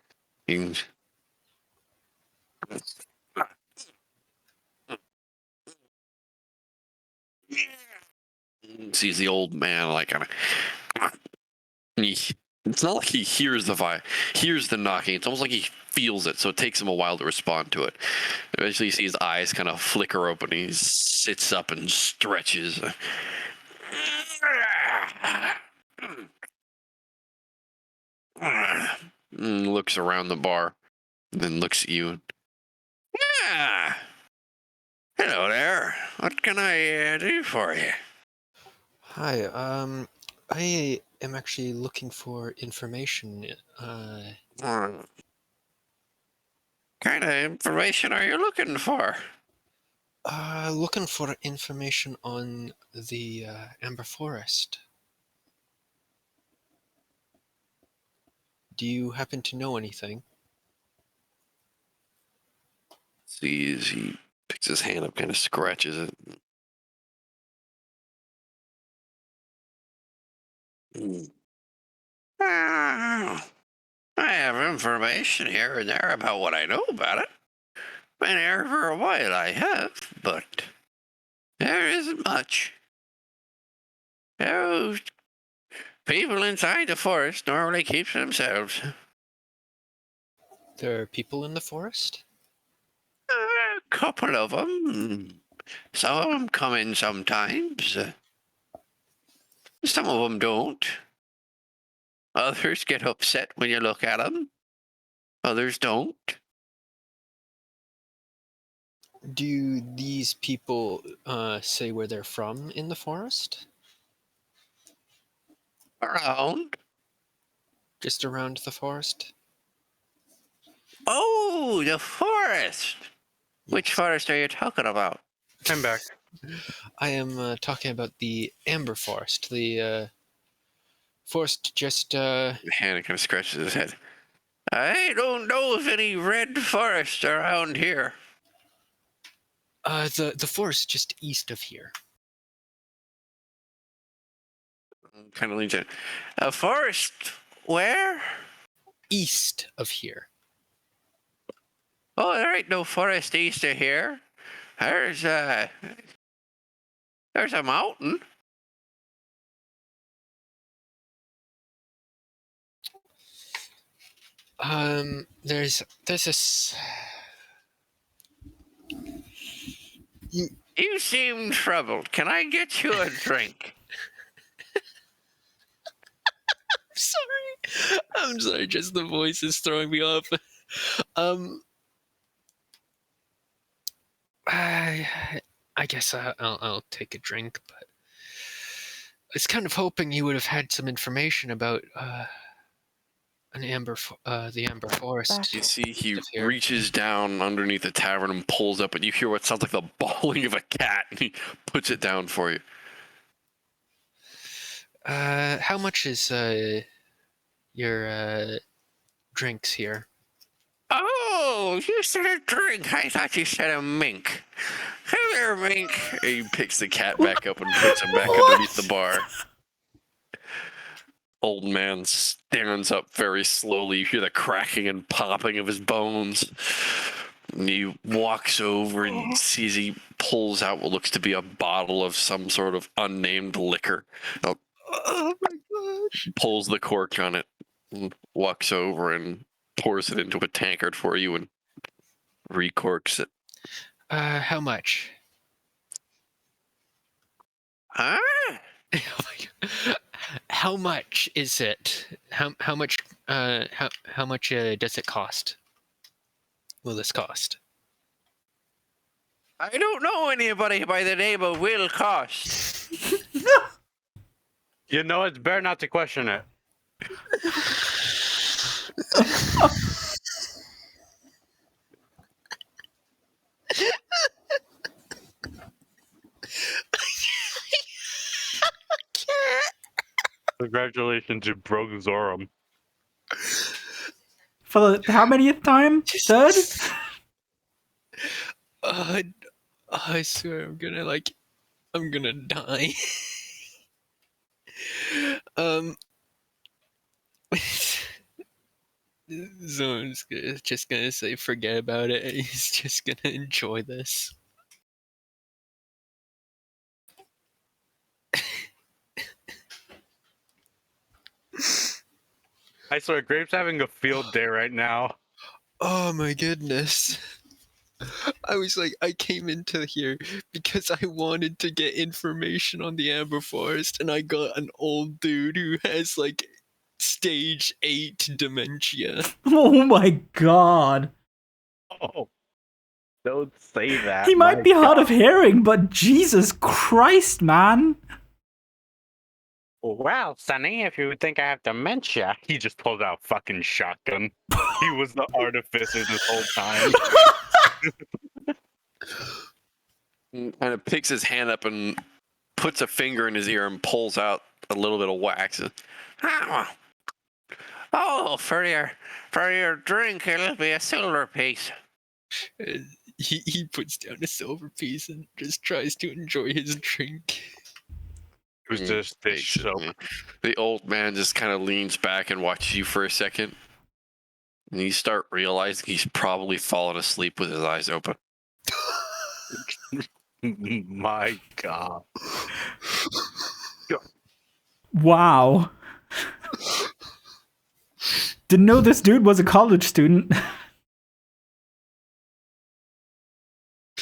you sees the old man like kind of. It's not like he hears the knocking. It's almost like he feels it, so it takes him a while to respond to it. Eventually, you see his eyes kind of flicker open. He sits up and stretches. Looks around the bar, then looks at you. Ah, hello there. What can I do for you? Hi. I am actually looking for information. What kind of information are you looking for? Looking for information on the Amber Forest. Do you happen to know anything? Sees he picks his hand up, kind of scratches it. Ah, I have information here and there about what I know about it. Been here for a while, I have, but there isn't much. Those people inside the forest normally keep to themselves. There are people in the forest? A couple of them. Some of them come in sometimes. Some of them don't. Others get upset when you look at them. Others don't. Do these people say where they're from in the forest? Around. Just around the forest? Oh, the forest. Which forest are you talking about? I'm back. I am talking about the Amber Forest. The forest just Hannah kind of scratches his head. I don't know of any red forest around here. the forest just east of here. Kind of leans in. A forest where? East of here. Oh, there ain't no forest east of here. There's a mountain. There's this. You seem troubled. Can I get you a drink? I'm sorry, just the voice is throwing me off. I guess I'll take a drink, but I was kind of hoping you would have had some information about the Amber Forest. You see, he Of here. reaches down underneath the tavern and pulls up, and you hear what sounds like the bawling of a cat, and he puts it down for you. How much is your drinks here? Oh, you said a drink. I thought you said a mink. Come here, mink. He picks the cat back up and puts him back underneath the bar. Old man stands up very slowly. You hear the cracking and popping of his bones. And he walks over and sees he pulls out what looks to be a bottle of some sort of unnamed liquor. Oh my gosh! Pulls the cork on it and walks over and pours it into a tankard for you and recorks it. How much? Huh? Oh my God. How much is it? How much? How much does it cost? Will this cost? I don't know anybody by the name of Will Cost. You know, it's better not to question it. Congratulations, you broke Zoram. For the how manyth time? Third? I swear I'm gonna die. Zone's just gonna say forget about it, and he's just gonna enjoy this. I swear, Grape's having a field day right now. Oh my goodness. I came into here because I wanted to get information on the Amber Forest, and I got an old dude who has like stage 8 dementia. Oh my god. Oh, don't say that. He might my be hard of God. hearing, but Jesus Christ, man. Well, Sonny, if you think I have dementia, He just pulled out a fucking shotgun. He was the artificer this whole time. Kind of picks his hand up and puts a finger in his ear and pulls out a little bit of wax. Oh, for your drink, it'll be a silver piece. And he puts down a silver piece and just tries to enjoy his drink. Who's this soap? The old man just kind of leans back and watches you for a second. And you start realizing he's probably fallen asleep with his eyes open. My God. Wow. Didn't know this dude was a college student.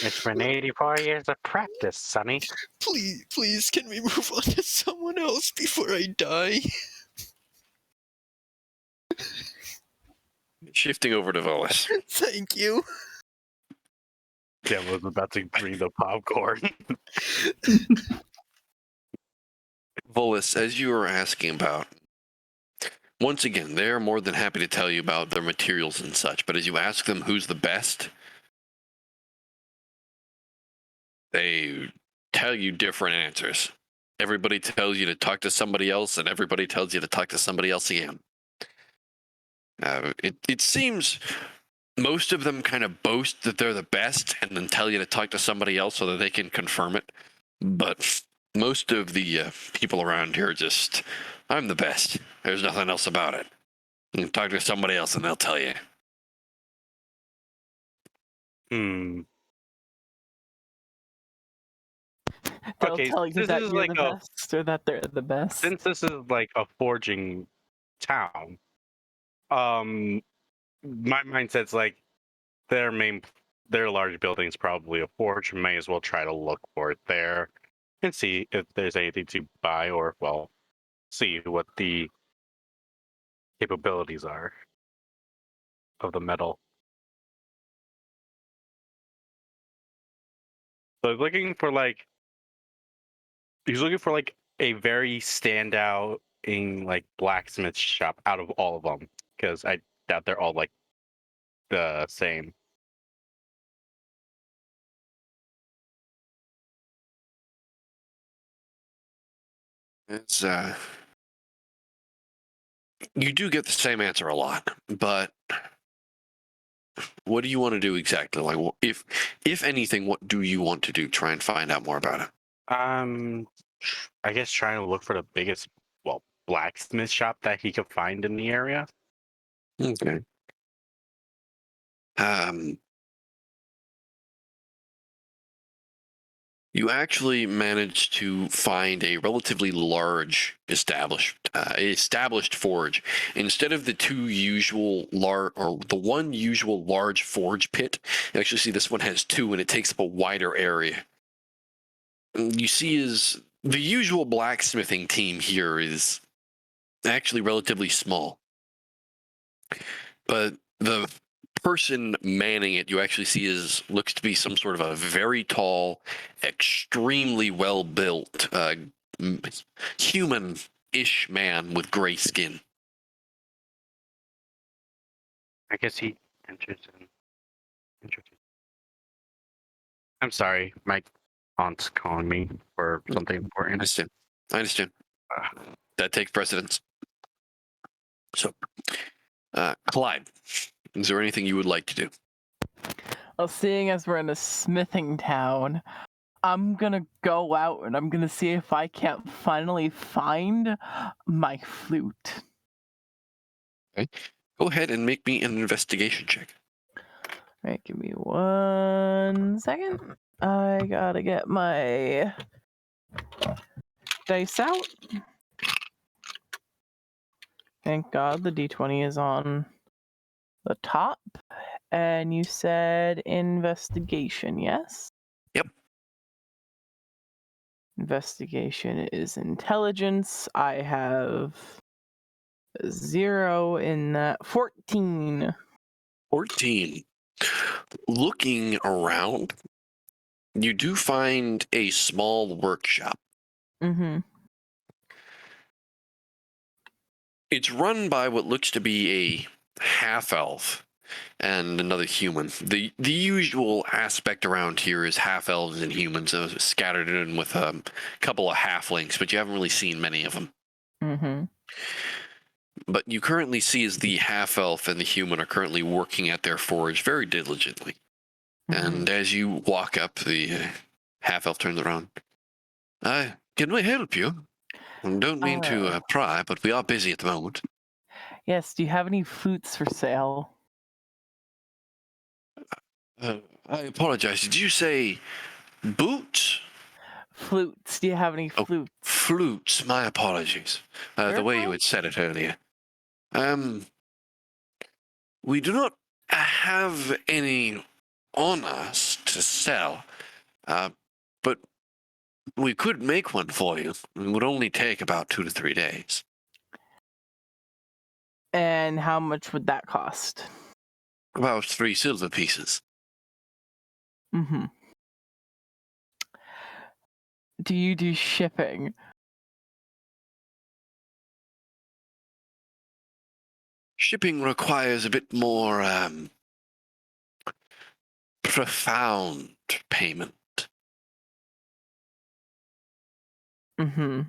it's been 84 years of practice, Sonny. Please, can we move on to someone else before I die? Shifting over to Volus. Thank you. Damn, I was about to bring the popcorn. Volus, as you were asking about, once again, they're more than happy to tell you about their materials and such, but as you ask them who's the best, they tell you different answers. Everybody tells you to talk to somebody else, and everybody tells you to talk to somebody else again. It seems most of them kind of boast that they're the best and then tell you to talk to somebody else so that they can confirm it. But most of the people around here are just, I'm the best. There's nothing else about it. You can talk to somebody else and they'll tell you. They'll Okay, tell you this that is you're like the a- best or that they're the best. Since this is like a forging town, my mindset's like their large building's probably a forge. May as well try to look for it there and see if there's anything to buy or, well, see what the capabilities are of the metal. So he's looking for like a very standout in like blacksmith shop out of all of them, because I doubt they're all like the same. It's you do get the same answer a lot, but what do you want to do exactly? Like, if anything, what do you want to do? Try and find out more about it. I guess trying to look for the biggest, well, blacksmith shop that he could find in the area. Okay. You actually managed to find a relatively large established forge. Instead of the two usual the one usual large forge pit, you actually see this one has two, and it takes up a wider area. You see is the usual blacksmithing team here is actually relatively small. But the person manning it, you actually see looks to be some sort of a very tall, extremely well built, human-ish man with gray skin. I guess he enters in. I'm sorry, my aunt's calling me for something I important. understand. Uh, That takes precedence. So, Clyde, is there anything you would like to do? Well, seeing as we're in a smithing town, I'm gonna go out and I'm gonna see if I can't finally find my flute. Go ahead and make me an investigation check. Right, give me 1 second. I gotta get my dice out. Thank God the d20 is on the top. And you said investigation, yes? Yep. Investigation is intelligence. I have 0 in that. 14. 14. Looking around, you do find a small workshop. Mm-hmm. It's run by what looks to be a half-elf and another human. The usual aspect around here is half-elves and humans scattered in with a couple of halflings, but you haven't really seen many of them. Mm-hmm. But you currently see as the half-elf and the human are currently working at their forge very diligently. And as you walk up, the half-elf turns around. Can we help you? I don't mean to pry, but we are busy at the moment. Yes, do you have any flutes for sale? I apologize. Did you say boots? Flutes. Do you have any Oh, flutes? Flutes. My apologies. The You're way you fine. had said it earlier. We do not have any on us to sell, but we could make one for you. It would only take about 2 to 3 days. And how much would that cost? About 3 silver pieces. Mm-hmm. Do you do shipping? Shipping requires a bit more profound payment. Mm-hmm.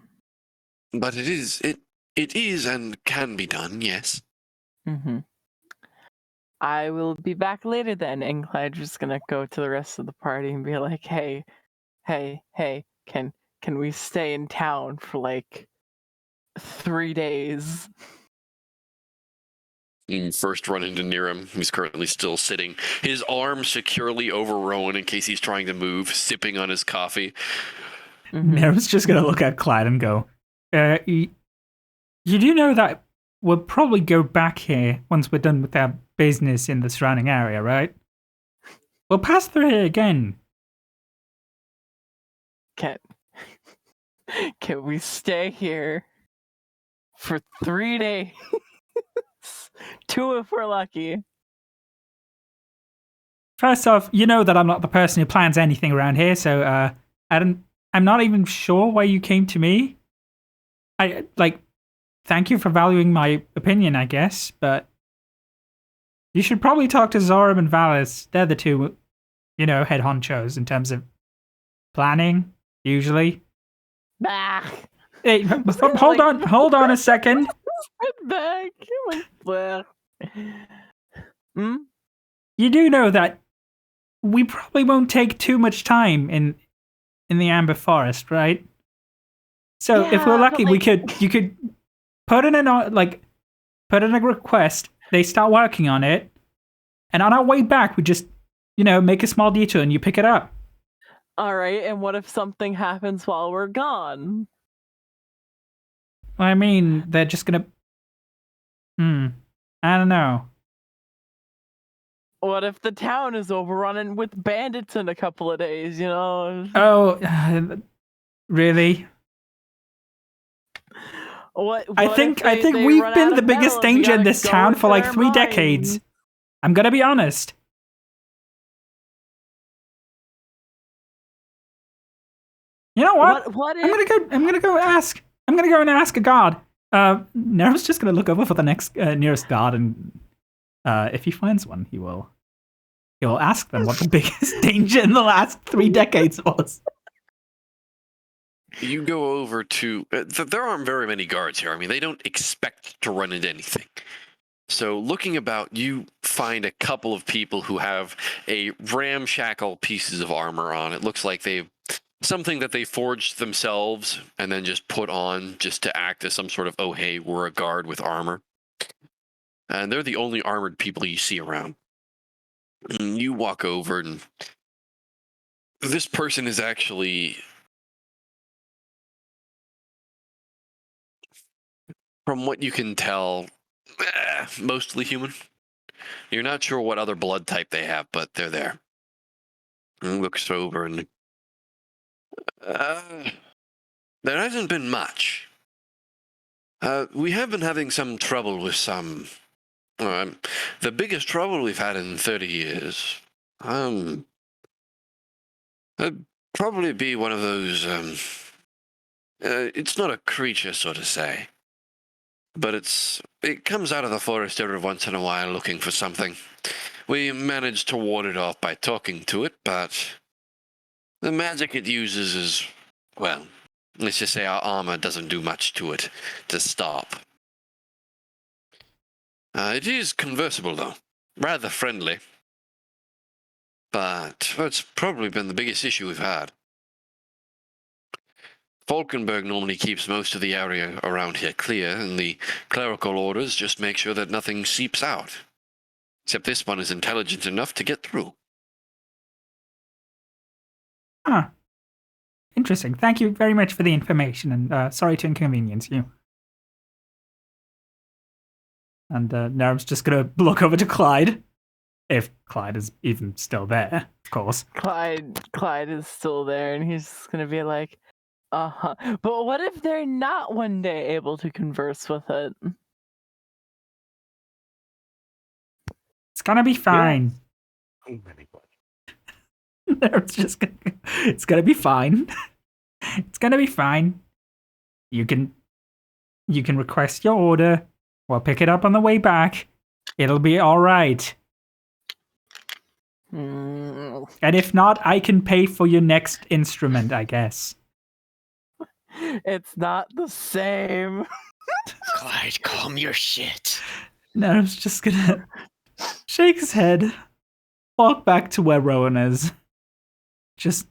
But it is and can be done, yes. Mm-hmm. I will be back later then, and Clyde's just gonna go to the rest of the party and be like, hey, can we stay in town for like 3 days? You first run into Niram. He's currently still sitting, his arm securely over Rowan in case he's trying to move, sipping on his coffee. Mhm. Nerv's just gonna look at Clyde and go, you do know that we'll probably go back here once we're done with our business in the surrounding area, right? We'll pass through here again. Can we stay here for 3 days? 2 if we're lucky. First off, you know that I'm not the person who plans anything around here, so I'm not even sure why you came to me. Thank you for valuing my opinion, I guess, but you should probably talk to Zoram and Valis. They're the two, head honchos in terms of planning, usually. Bah. Hey, hold on a second. Back. Bah. Hmm? You do know that we probably won't take too much time in the Amber Forest, right? So if we're Yeah, lucky, but, you could put in a request. They start working on it, and on our way back, we just make a small detour and you pick it up. All right, and what if something happens while we're gone? I mean, they're just gonna. I don't know. What if the town is overrun with bandits in a couple of days, Oh, really? I think we've been the biggest danger in this town for like 3 decades. I'm gonna be honest. You know what? What if... I'm gonna go and ask a guard. Nerv's just gonna look over for the next nearest guard, and if he finds one, he will ask them what the biggest danger in the last 3 decades was. You go over to. There aren't very many guards here. I mean, they don't expect to run into anything. So, looking about, you find a couple of people who have a ramshackle pieces of armor on. It looks like they've something that they forged themselves and then just put on just to act as some sort of, oh, hey, we're a guard with armor. And they're the only armored people you see around. And you walk over, and this person is actually, from what you can tell, mostly human. You're not sure what other blood type they have, but they're there. And looks over and there hasn't been much. We have been having some trouble with some. The biggest trouble we've had in 30 years. It'd probably be one of those. It's not a creature, so to say, but it comes out of the forest every once in a while looking for something. We managed to ward it off by talking to it, but the magic it uses is, well, let's just say our armor doesn't do much to it to stop. It is conversible, though. Rather friendly. But it's probably been the biggest issue we've had. Falkenberg normally keeps most of the area around here clear, and the clerical orders just make sure that nothing seeps out. Except this one is intelligent enough to get through. Huh. Interesting. Thank you very much for the information, and sorry to inconvenience you. And Nerv's just gonna look over to Clyde. If Clyde is even still there, of course. Clyde is still there, and he's just gonna be like, uh-huh. But what if they're not one day able to converse with it? It's gonna be fine. Too many questions. Nerv's just gonna. It's gonna be fine. It's gonna be fine. You can request your order. We'll pick it up on the way back. It'll be all right. Mm. And if not, I can pay for your next instrument, I guess. It's not the same. Clyde, calm your shit. Nerv's just gonna shake his head, walk back to where Rowan is. Just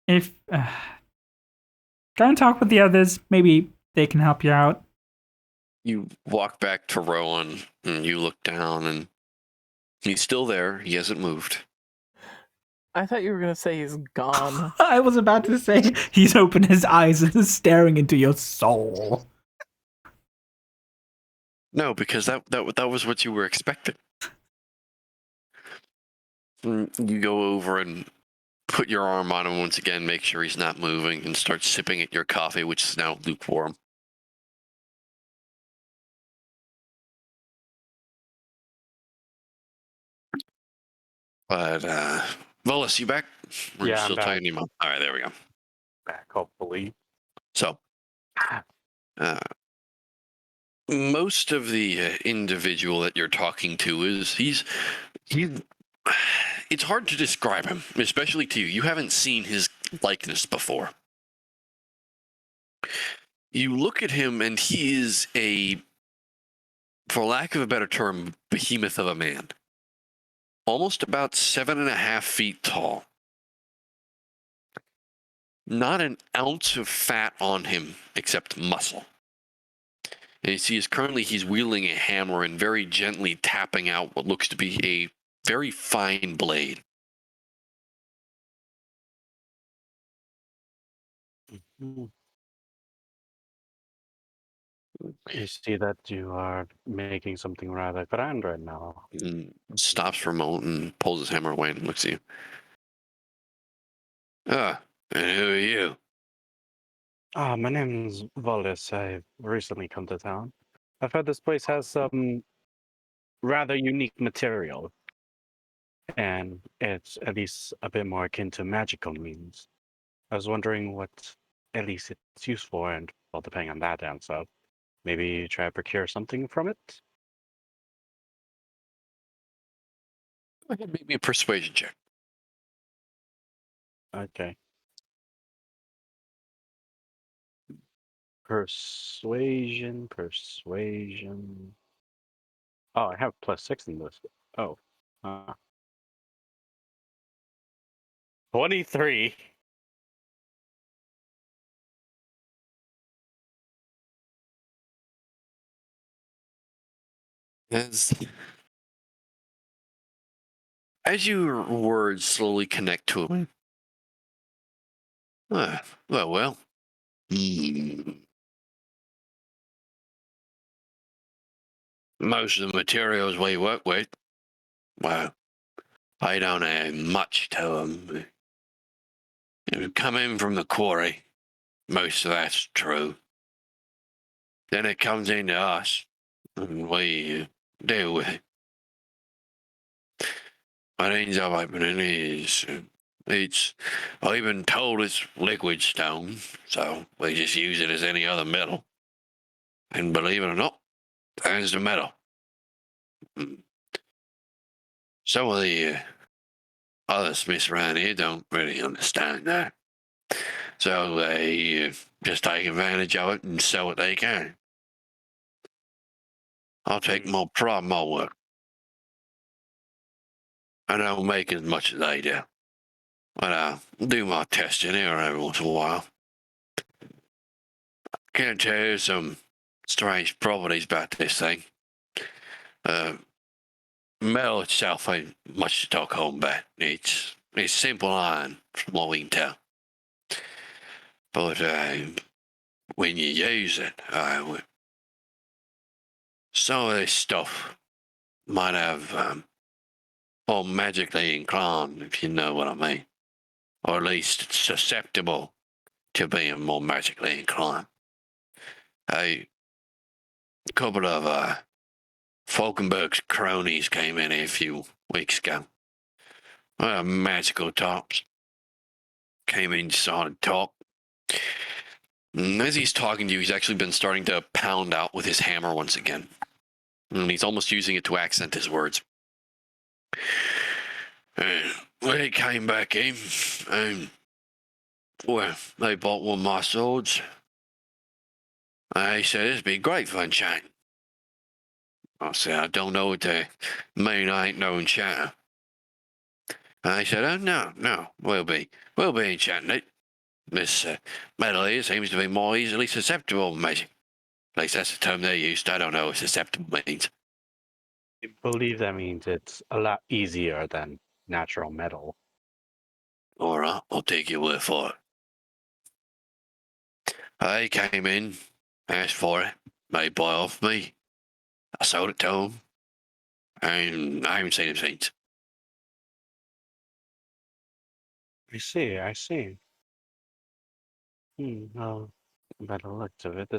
if go and talk with the others. Maybe they can help you out. You walk back to Rowan, and you look down, and he's still there. He hasn't moved. I thought you were gonna say he's gone. I was about to say he's opened his eyes and is staring into your soul. No, because that was what you were expecting. You go over and put your arm on him once again, make sure he's not moving, and start sipping at your coffee, which is now lukewarm. But, Volus, you back? Or Yeah, you I'm still back. talking to your mom? All right, there we go. Back, hopefully. So, most of the individual that you're talking to he's it's hard to describe him, especially to you. You haven't seen his likeness before. You look at him, and he is for lack of a better term, behemoth of a man. Almost about 7.5 feet tall. Not an ounce of fat on him except muscle. And you see he's wielding a hammer and very gently tapping out what looks to be a very fine blade. You see that you are making something rather grand right now. And stops for a moment and pulls his hammer away and looks at you. And who are you? My name's Volus. I've recently come to town. I've heard this place has some rather unique material, and it's at least a bit more akin to magical means. I was wondering what at least it's used for, and well, depending on that answer, maybe try to procure something from it. Go ahead, make me a persuasion check. Okay. Persuasion. Oh, I have +6 in this. Oh. 23. As your words slowly connect to him. Well. Most of the materials we work with, well, I don't have much to them. It come in from the quarry. Most of that's true. Then it comes into us, and we deal with it. What ends up happening is, I've been told it's liquid stone, so we just use it as any other metal. And believe it or not, there's the metal. Some of the other smiths around here don't really understand that. So they just take advantage of it and sell what they can. I'll take more pride in my work. I don't make as much as they do. But I'll do my testing here every once in a while. Can't tell you some strange properties about this thing. Metal itself ain't much to talk home about. It's simple iron, from what we can tell. But when you use it, some of this stuff might have more magically inclined, if you know what I mean. Or at least susceptible to being more magically inclined. A couple of Falkenberg's cronies came in here a few weeks ago. Magical tops. Came in, started to talk. And as he's talking to you, he's actually been starting to pound out with his hammer once again. And he's almost using it to accent his words. They came back in, and well, they bought one of my swords. They said it'd be great for enchanting. I said, I don't know what they mean. I ain't no enchanter. And they said, oh, no, we'll be enchanting it. This metal here seems to be more easily susceptible to magic. At least that's the term they used. I don't know what susceptible means. I believe that means it's a lot easier than natural metal. All right, I'll take your word for it. They came in, asked for it, they buy off me. I sold it to them, and I haven't seen him since. I see. Well, by the looks of it,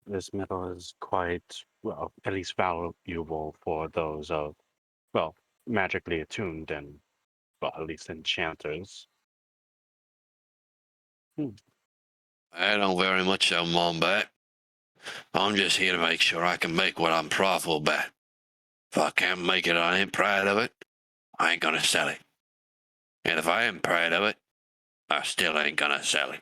this metal is quite, well, at least valuable for those of, well, magically attuned and, well, at least enchanters. I don't very much so, Mom, but I'm just here to make sure I can make what I'm profitable about. If I can't make it, I ain't proud of it. I ain't gonna sell it. And if I am proud of it, I still ain't gonna sell it.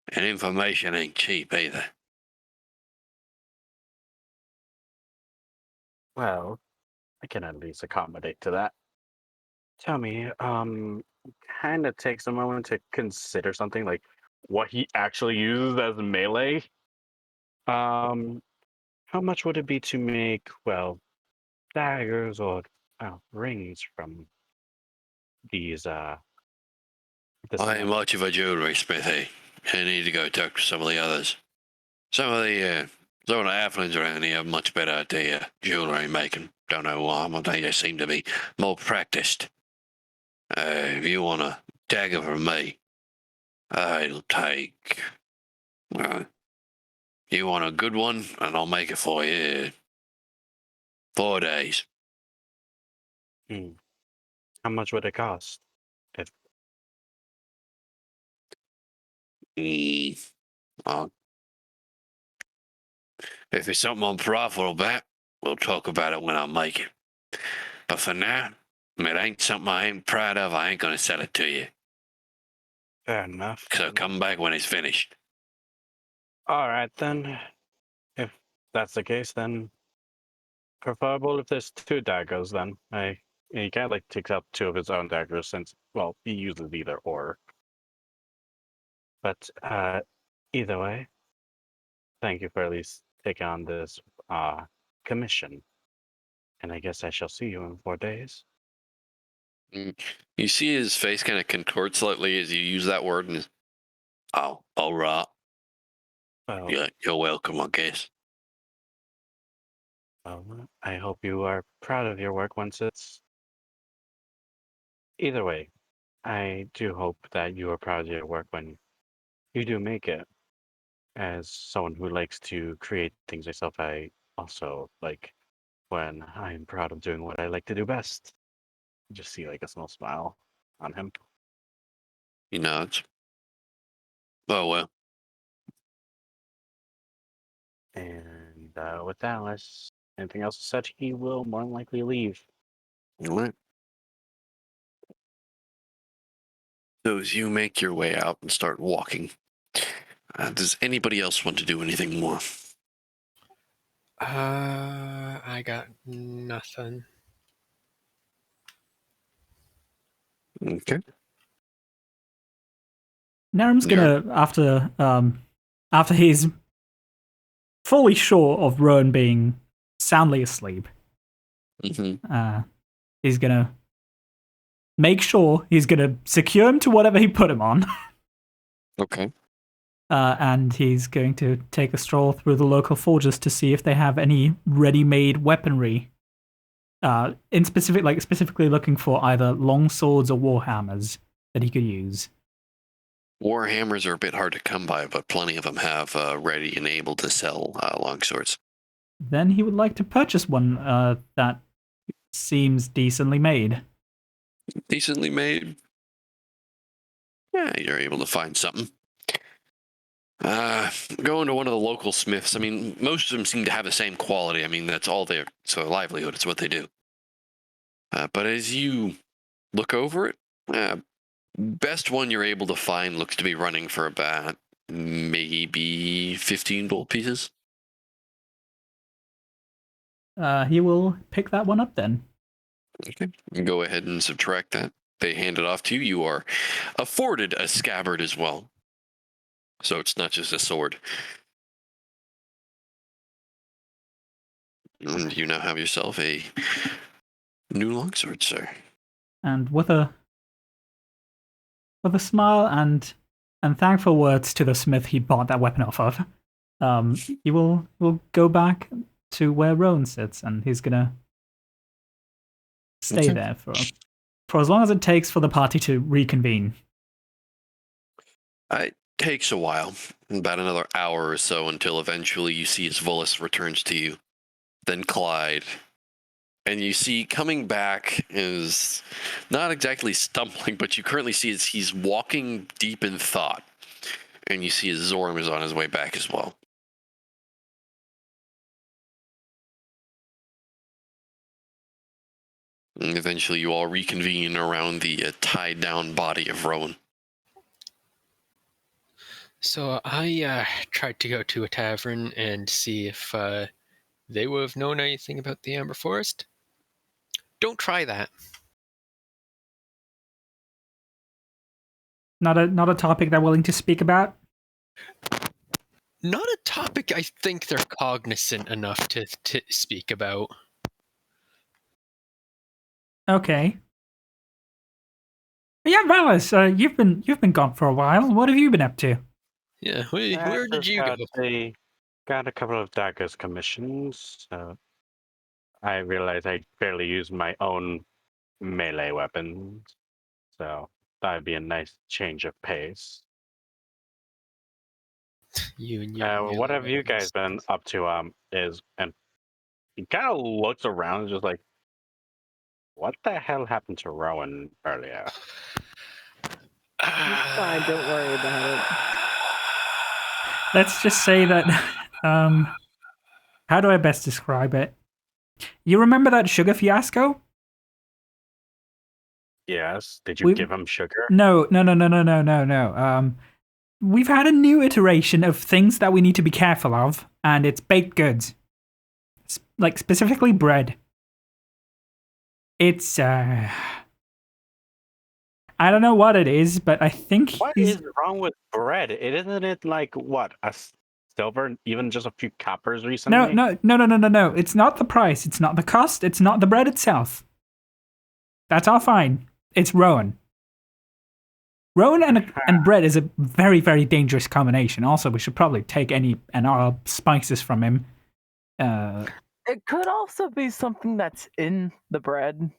And information ain't cheap either. Well, I can at least accommodate to that. Tell me, kind of takes a moment to consider something like what he actually uses as melee. How much would it be to make, well, daggers or rings from these, this I ain't metal? much of a jewelry smithy. I need to go talk to some of the others. Some of the halflings around here have much better at the jewelry making. Don't know why, but they just seem to be more practiced. If you want a dagger from me, it'll take, you want a good one, and I'll make it for you. 4 days. How much would it cost? If Well, if it's something I'm profitable about, we'll talk about it when I make it. But for now, if it ain't something I ain't proud of, I ain't gonna sell it to you. Fair enough. So come back when it's finished. All right, then. If that's the case, then preferable if there's 2 daggers, then. He kind of like takes out 2 of his own daggers since, well, he uses either or. But either way, thank you for at least taking on this commission. And I guess I shall see you in 4 days. You see his face kind of contort slightly as you use that word, and oh, all right. Well, Yeah, you're welcome, I guess. well, I hope you are proud of your work once it's. Either way, I do hope that you are proud of your work when you do make it. As someone who likes to create things myself, I also like when I'm proud of doing what I like to do best. Just see like a small smile on him. He nods. Oh, well. And with that, unless anything else is said, he will more than likely leave. All right. So as you make your way out and start walking, does anybody else want to do anything more? I got nothing. Okay. Naram's gonna after he's fully sure of Rowan being soundly asleep, Mm-hmm. he's gonna make sure he's gonna secure him to whatever he put him on. Okay. And he's going to take a stroll through the local forges to see if they have any ready-made weaponry. Specifically looking for either long swords or warhammers that he could use. Warhammers are a bit hard to come by, but plenty of them have ready and able to sell longswords. Then he would like to purchase one that seems decently made. Decently made. Yeah, you're able to find something. Going to one of the local smiths. I mean, most of them seem to have the same quality. I mean, that's all their livelihood. It's what they do. But as you look over it, best one you're able to find looks to be running for about maybe 15 gold pieces. He will pick that one up then. Okay. Go ahead and subtract that. They hand it off to you. You are afforded a scabbard as well. So it's not just a sword. And you now have yourself a new longsword, sir. And with a smile and thankful words to the smith he bought that weapon off of, he will go back to where Rowan sits, and he's gonna stay there for as long as it takes for the party to reconvene. It takes a while, about another hour or so, until eventually you see as Volus returns to you. Then Clyde. And you see coming back is not exactly stumbling, but you currently see as he's walking deep in thought. And you see his Zorm is on his way back as well. And eventually you all reconvene around the tied down body of Rowan. So I tried to go to a tavern and see if they would have known anything about the Amber Forest. Don't try that. Not a topic they're willing to speak about. Not a topic I think they're cognizant enough to speak about. Okay. Yeah, Valis, you've been gone for a while. What have you been up to? Yeah, where did you go? Got a couple of daggers commissions. I realized I barely use my own melee weapons, so that'd be a nice change of pace. You and your What have you guys been up to? And he kind of looks around, just like, what the hell happened to Rowan earlier? It's fine, don't worry about it. Let's just say that, how do I best describe it? You remember that sugar fiasco? Yes. Did you We- give him sugar? No. We've had a new iteration of things that we need to be careful of, and it's baked goods. Like, specifically bread. It's, I don't know what it is, but I think What is wrong with bread? Isn't it like, what, silver, even just a few coppers recently? No. It's not the price. It's not the cost. It's not the bread itself. That's all fine. It's Rowan. Rowan and bread is a very, very dangerous combination. Also, we should probably take any and all spices from him. It could also be something that's in the bread.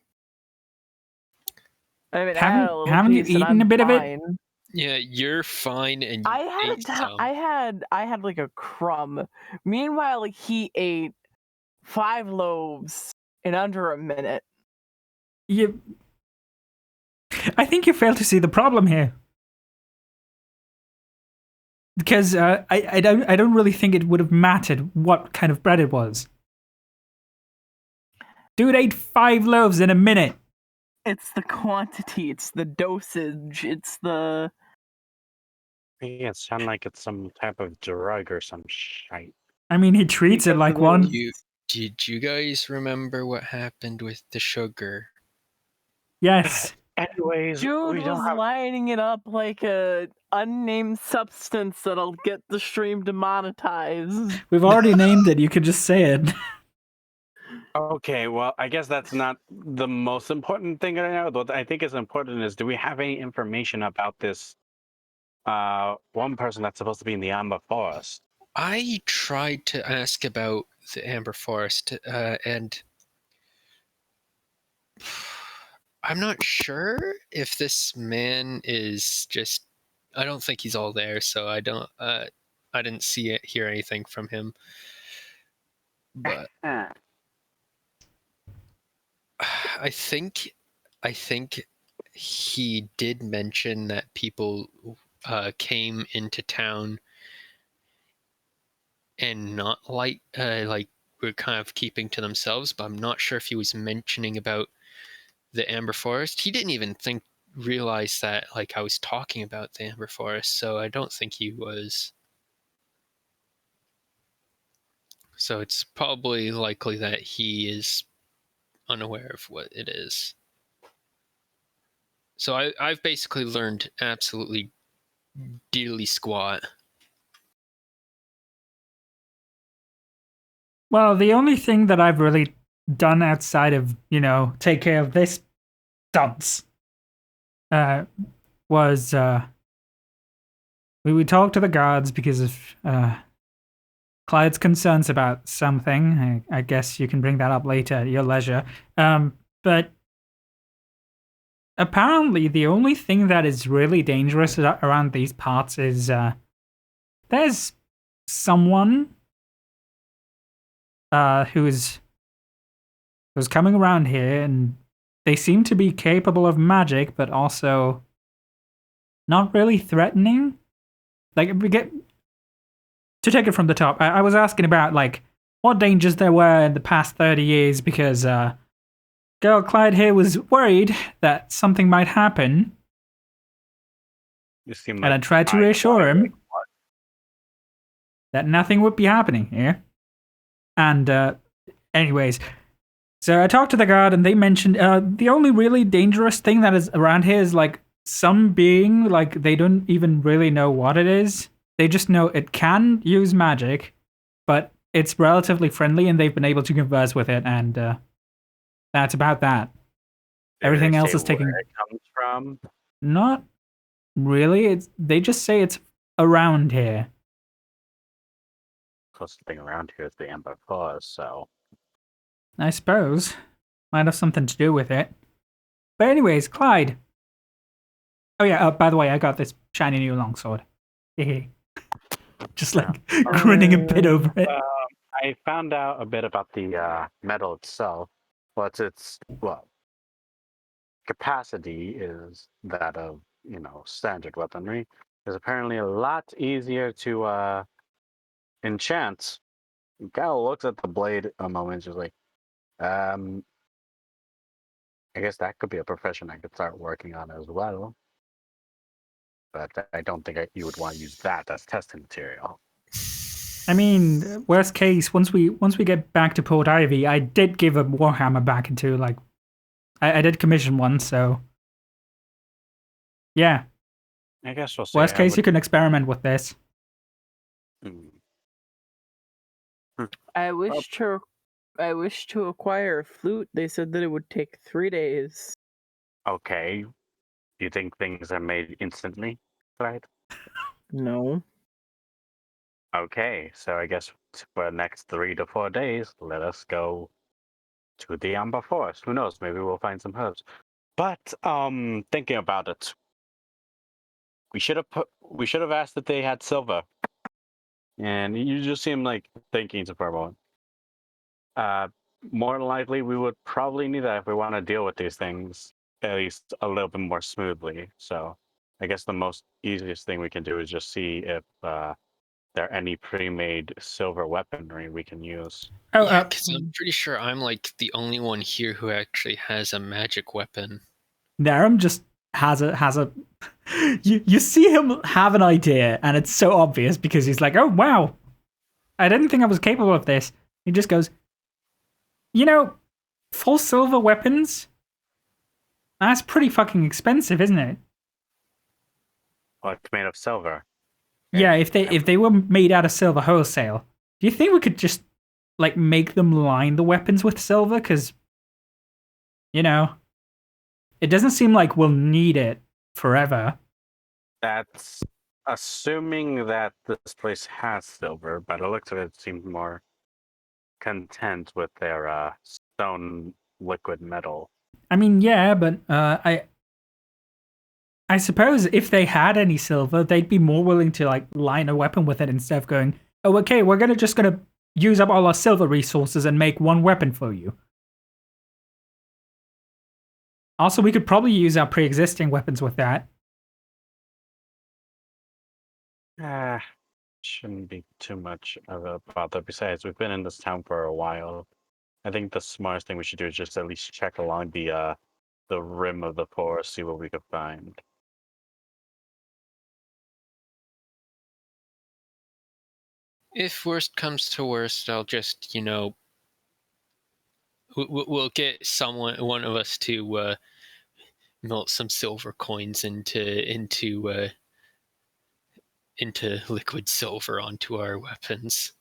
I mean, I had a little Haven't you piece and eaten I'm a bit of it? fine. Yeah, you're fine, and you I had ate some. I had like a crumb. Meanwhile, like he ate 5 loaves in under a minute. I think you fail to see the problem here. Because I don't really think it would have mattered what kind of bread it was. Dude ate 5 loaves in a minute. It's the quantity, it's the dosage, it's the. Yeah, it sounds like it's some type of drug or some shite. I mean, he treats it Because like of one. Did you guys remember what happened with the sugar? Yes. Anyways, Dude we don't was have. lining it up like a unnamed substance that'll get the stream demonetized. We've already named it. You could just say it. Okay, well, I guess that's not the most important thing right now. What I think is important is, do we have any information about this one person that's supposed to be in the Amber Forest? I tried to ask about the Amber Forest, and I'm not sure if this man is just. I don't think he's all there, so I don't. I didn't hear anything from him. But I think he did mention that people came into town and not like were kind of keeping to themselves, but I'm not sure if he was mentioning about the Amber Forest. He didn't even realize that like I was talking about the Amber Forest, so I don't think he was. So it's probably likely that he is unaware of what it is. So I've basically learned absolutely diddly squat. Well, the only thing that I've really done outside of, take care of this dunce, was we talked to the guards because of Clyde's concerns about something. I guess you can bring that up later at your leisure. But apparently, the only thing that is really dangerous around these parts is there's someone who's coming around here, and they seem to be capable of magic, but also not really threatening. Like, we get to take it from the top. I was asking about like what dangers there were in the past 30 years because girl Clyde here was worried that something might happen, and I tried to reassure him that nothing would be happening here. And anyways, so I talked to the guard, and they mentioned the only really dangerous thing that is around here is like some being, like they don't even really know what it is. They just know it can use magic, but it's relatively friendly, and they've been able to converse with it, and that's about that. Everything else is taking. Where it comes from? Not really. They just say it's around here. Closest thing around here is the Amber Forest, so. I suppose. Might have something to do with it. But anyways, Clyde. Oh yeah, by the way, I got this shiny new longsword. Just like grinning a bit over it. I found out a bit about the metal itself. Its capacity is that of, standard weaponry. It's apparently a lot easier to enchant. He kind of looks at the blade a moment, just like, I guess that could be a profession I could start working on as well. But I don't think you would want to use that as testing material. I mean, worst case, once we get back to Port Ivy, I did give a warhammer back into like, I did commission one, so yeah. I guess we'll see. Worst case, you can experiment with this. I wish to acquire a flute. They said that it would take 3 days. Okay. Do you think things are made instantly, right? No. Okay, so I guess for the next 3 to 4 days, let us go to the Amber Forest. Who knows? Maybe we'll find some herbs. But thinking about it, we should have asked if they had silver. And you just seem like thinking for a moment. More than likely, we would probably need that if we want to deal with these things at least a little bit more smoothly. So I guess the most easiest thing we can do is just see if there are any pre-made silver weaponry we can use. Yeah, because I'm pretty sure I'm like the only one here who actually has a magic weapon. Narum just has a you see him have an idea, and it's so obvious because he's like, oh wow, I didn't think I was capable of this. He just goes, full silver weapons, that's pretty fucking expensive, isn't it? Well, it's made of silver. Yeah, if they were made out of silver wholesale, do you think we could just like make them line the weapons with silver? Because it doesn't seem like we'll need it forever. That's assuming that this place has silver, but it looks like it seems more content with their stone liquid metal. I mean, yeah, but I suppose if they had any silver, they'd be more willing to like line a weapon with it instead of going, oh, okay, we're gonna use up all our silver resources and make one weapon for you. Also, we could probably use our pre-existing weapons with that. Shouldn't be too much of a bother. Besides, we've been in this town for a while. I think the smartest thing we should do is just at least check along the rim of the forest, see what we could find. If worst comes to worst, I'll just, we'll get one of us to melt some silver coins into liquid silver onto our weapons.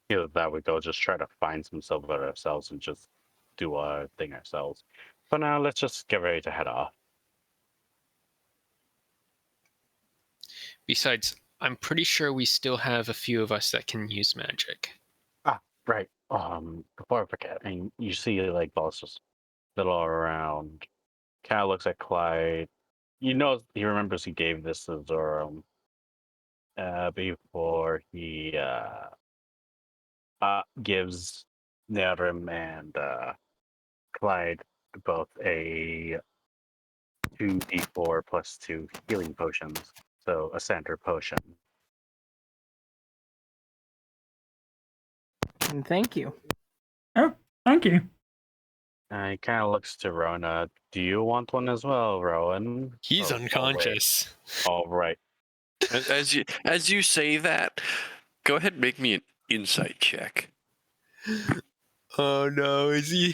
Either that, we go just try to find some silver ourselves and just do our thing ourselves. For now, let's just get ready to head off. Besides, I'm pretty sure we still have a few of us that can use magic. Ah, right. Before I forget, and you see like balls just fiddle around. Kind of looks at Clyde. He remembers he gave this to Zoram before he gives Nerim and Clyde both a 2d4 plus 2 healing potions. So a center potion. And thank you. Oh, thank you. He kind of looks to Rona. Do you want one as well, Rowan? He's unconscious. All right. As you say that, go ahead and make me an insight check. Oh no, has he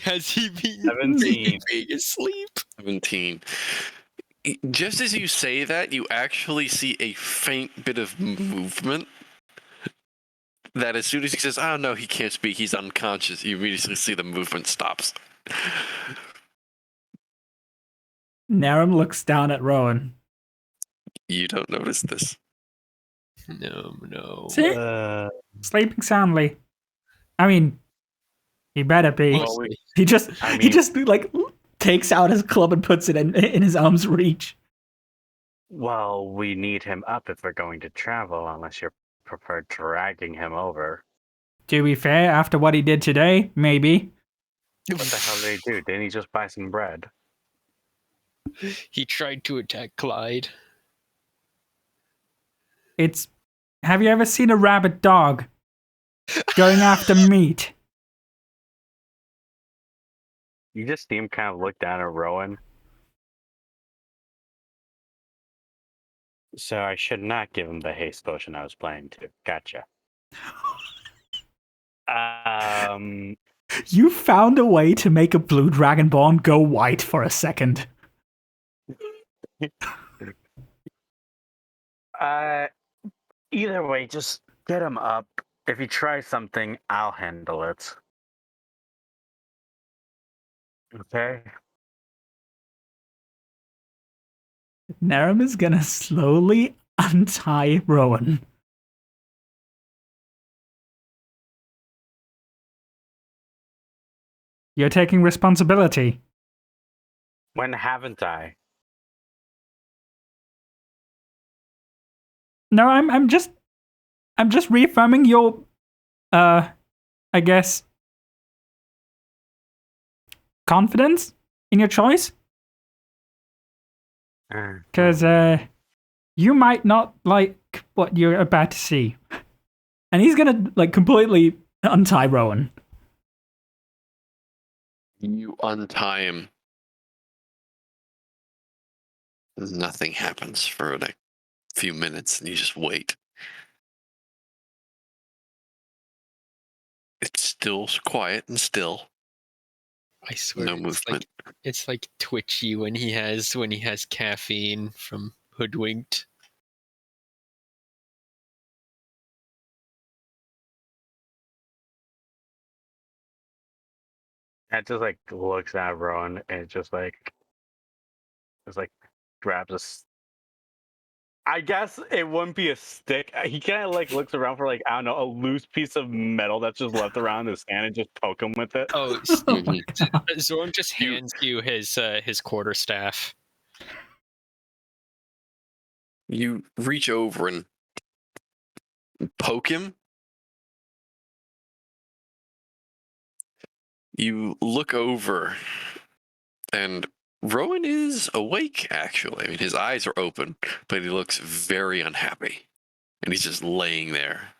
been 17. asleep? 17. Just as you say that, you actually see a faint bit of movement. That as soon as he says, oh no, he can't speak, he's unconscious, you immediately see the movement stops. Narum looks down at Rowan. You don't notice this. No. See? Sleeping soundly. I mean, he better be. Well, he just like takes out his club and puts it in his arm's reach. Well, we need him up if we're going to travel, unless you're preferred dragging him over. To be fair, after what he did today, maybe. What the hell did he do? Didn't he just buy some bread? He tried to attack Clyde. Have you ever seen a rabid dog going after meat? You just see him kind of look down at Rowan. So I should not give him the haste potion I was planning to. Gotcha. You found a way to make a blue dragonborn go white for a second. Either way, just get him up. If he tries something, I'll handle it. Okay? Nerim is gonna slowly untie Rowan. You're taking responsibility. When haven't I? No, I'm just reaffirming your I guess confidence in your choice. Because you might not like what you're about to see. And he's gonna like completely untie Rowan. You untie him. Nothing happens for a few minutes, and you just wait. It's still quiet and still. I swear, No it's movement. it's like twitchy when he has caffeine from Hoodwinked. It just like looks at Rowan and just like grabs I guess it wouldn't be a stick. He kind of like looks around for like, I don't know, a loose piece of metal that's just left around his stand and just poke him with it. Oh, Oh my God. Zorn just hands you his quarterstaff. You reach over and poke him. You look over, and Rowan is awake, actually. I mean, his eyes are open, but he looks very unhappy. And he's just laying there.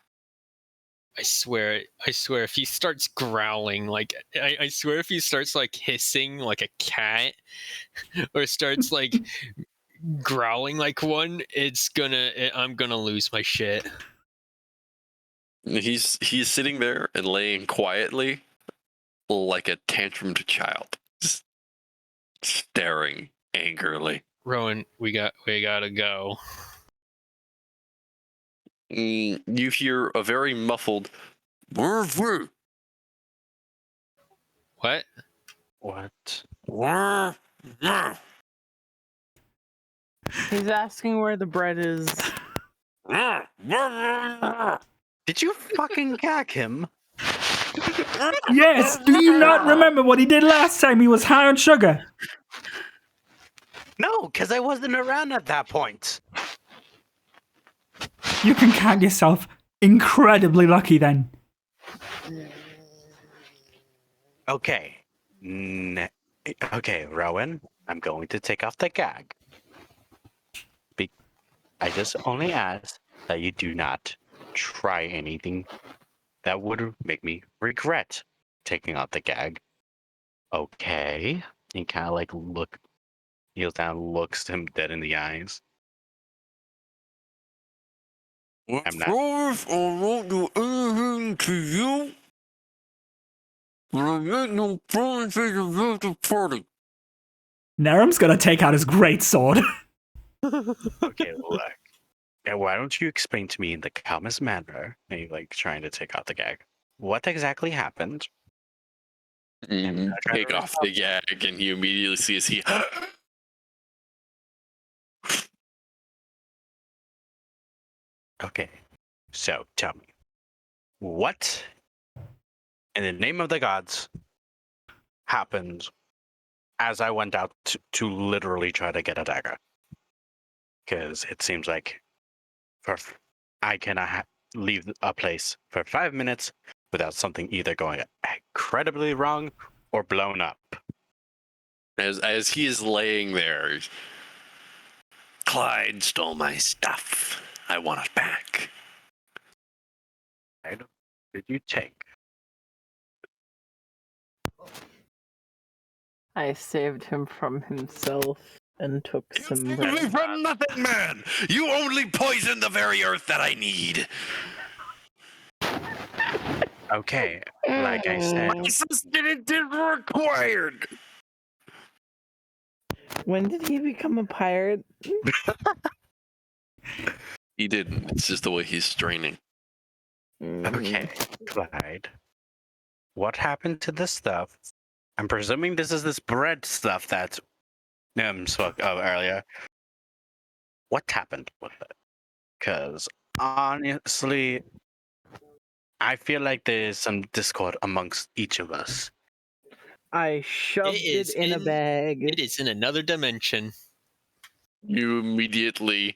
I swear, if he starts growling, like, I swear if he starts, like, hissing like a cat, or starts, like, growling like one, I'm gonna lose my shit. He's sitting there and laying quietly like a tantrumed child, just staring angrily. Rowan, we gotta go. You hear a very muffled "Woof, What? What? woof, woof, He's asking where the bread is. woof, woof." Did you fucking gag him? Yes, do you not remember what he did last time he was high on sugar? No, because I wasn't around at that point. You can count yourself incredibly lucky then. Okay. Okay, Rowan, I'm going to take off the gag. I just only ask that you do not try anything that would make me regret taking off the gag. Okay. He kind of like kneels down, looks him dead in the eyes. I'm not. If I won't do anything to you, but I make no promises about the party. Nerim's gonna take out his great sword. Okay, look. And why don't you explain to me in the calmest manner, and you like trying to take out the gag, what exactly happened? Take off the gag, and you immediately see as he. Okay, so tell me, what in the name of the gods happened as I went out to literally try to get a dagger? Because it seems like I cannot leave a place for 5 minutes without something either going incredibly wrong or blown up. As he is laying there, Clyde stole my stuff. I want it back. Did you take? I saved him from himself and took You some saved me bread. from nothing, man! You only poison the very earth that I need! Okay, like I said, My sustenance is required! When did he become a pirate? He didn't. It's just the way he's straining. okay, Clyde. What happened to this stuff? I'm presuming this is this bread stuff that spoke of earlier. What happened with it? Because honestly, I feel like there's some discord amongst each of us. I shoved is it in a bag. It is in another dimension. You immediately...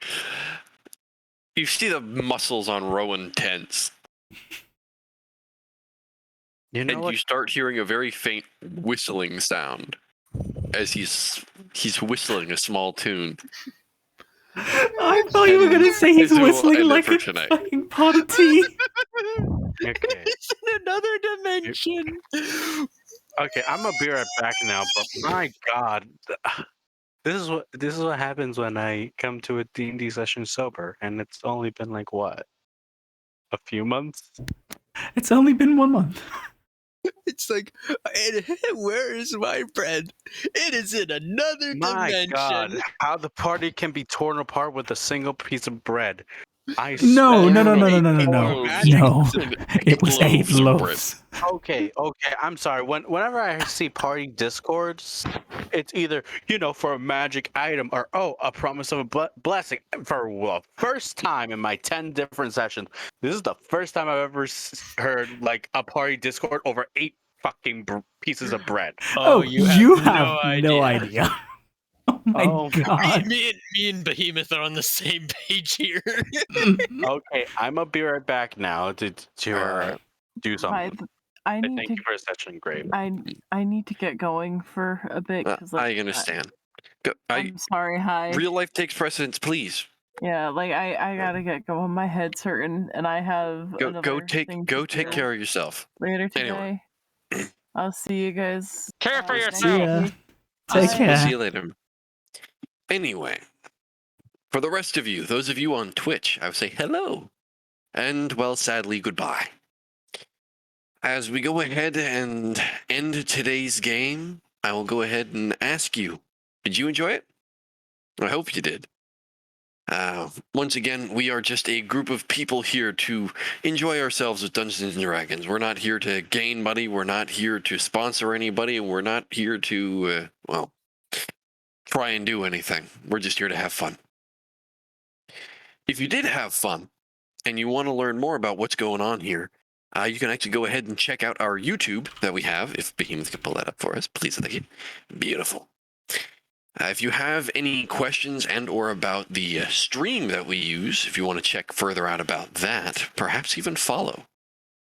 You see the muscles on Rowan tense. You know And what? you start hearing a very faint whistling sound as he's whistling a small tune. I thought you were gonna say he's This will whistling end it like for a tonight. fucking pot of tea. Okay. It's in another dimension. Okay, I'm gonna be right back now, but my god. This is what happens when I come to a D&D session sober, and it's only been like what? A few months? It's only been 1 month. It's like, where is my bread? It is in another My dimension. god, how the party can be torn apart with a single piece of bread. I No, swear. no. It was 8 Loaves of bread. loaves. Okay, I'm sorry. Whenever I see party discords, it's either, for a magic item or, a promise of a blessing. For the first time in my 10 different sessions, this is the first time I've ever heard, like, a party discord over 8 fucking pieces of bread. Oh, you have no idea. idea. Oh my god. Me and Behemoth are on the same page here. Okay, I'm gonna be right back now to do something. I need Thank to. you for such great. I need to get going for a bit because I understand. I'm sorry. Hi. Real life takes precedence, please. Yeah, like I gotta get going. My head's hurting, and I have Go take care of yourself. later today. Anyway. I'll see you guys. Care for next See ya. week. Take Bye. care. We'll see you later. Anyway, for the rest of you, those of you on Twitch, I would say hello. And, well, sadly, goodbye. As we go ahead and end today's game, I will go ahead and ask you, did you enjoy it? I hope you did. Once again, we are just a group of people here to enjoy ourselves with Dungeons & Dragons. We're not here to gain money, we're not here to sponsor anybody, and we're not here to, try and do anything. We're just here to have fun. If you did have fun, and you want to learn more about what's going on here, you can actually go ahead and check out our YouTube that we have, if Behemoth could pull that up for us, please. Thank you. Beautiful. If you have any questions and or about the stream that we use, if you want to check further out about that, perhaps even follow.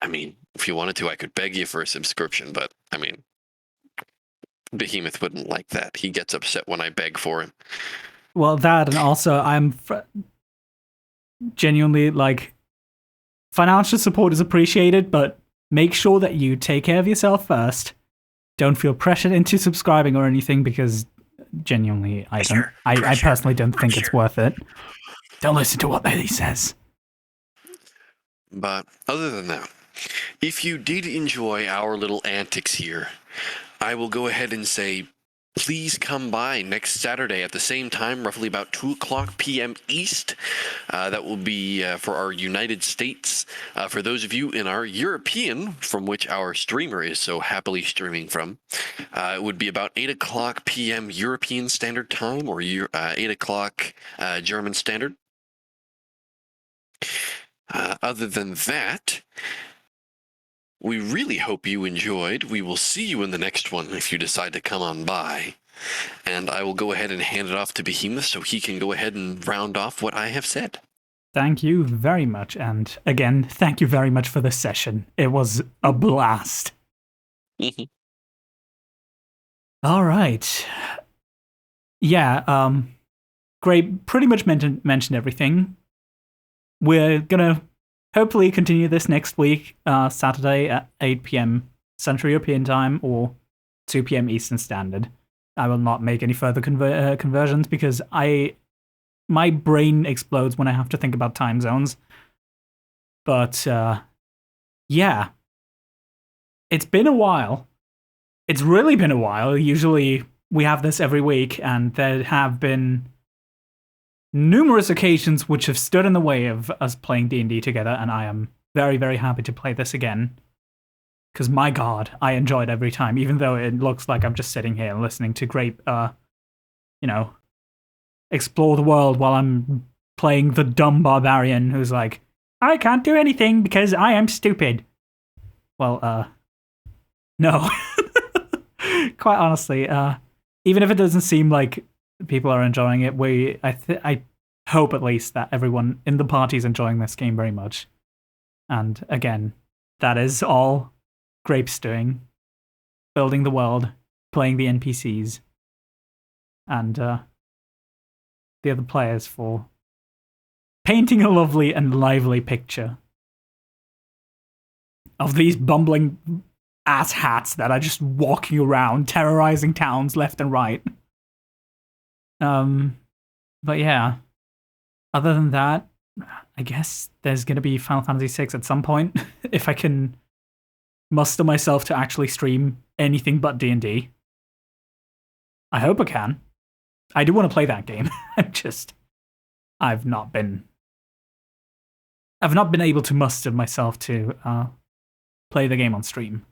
I mean, if you wanted to, I could beg you for a subscription, but, I mean, Behemoth wouldn't like that. He gets upset when I beg for him. Well, that, and also I'm genuinely, like, financial support is appreciated, but make sure that you take care of yourself first. Don't feel pressured into subscribing or anything, because genuinely, I personally don't think it's worth it. Don't listen to what he says. But other than that, if you did enjoy our little antics here, I will go ahead and say, please come by next Saturday at the same time, roughly about 2:00 p.m. East. That will be for our United States. For those of you in our European, from which our streamer is so happily streaming from, it would be about 8:00 p.m. European Standard Time, or 8:00 German Standard. Other than that, we really hope you enjoyed. We will see you in the next one if you decide to come on by. And I will go ahead and hand it off to Behemoth so he can go ahead and round off what I have said. Thank you very much. And again, thank you very much for this session. It was a blast. All right. Yeah, great. Pretty much mentioned everything. We're going to hopefully continue this next week, Saturday at 8 p.m. Central European Time or 2 p.m. Eastern Standard. I will not make any further conversions because my brain explodes when I have to think about time zones. But yeah, it's been a while. It's really been a while. Usually we have this every week, and there have been numerous occasions which have stood in the way of us playing D&D together, and I am very, very happy to play this again. Because my god, I enjoy it every time, even though it looks like I'm just sitting here listening to Grape, explore the world while I'm playing the dumb barbarian who's like, I can't do anything because I am stupid. Well, no. Quite honestly, even if it doesn't seem like people are enjoying it, I hope at least that everyone in the party is enjoying this game very much. And again, that is all Grape's doing. Building the world, playing the NPCs, and the other players for painting a lovely and lively picture of these bumbling ass hats that are just walking around, terrorizing towns left and right. But yeah, other than that, I guess there's going to be Final Fantasy VI at some point, if I can muster myself to actually stream anything but D&D. I hope I can. I do want to play that game. I've not been able to muster myself to play the game on stream.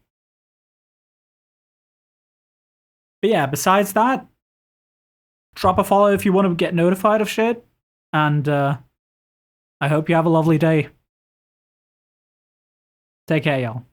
But yeah, besides that, drop a follow if you want to get notified of shit. And I hope you have a lovely day. Take care, y'all.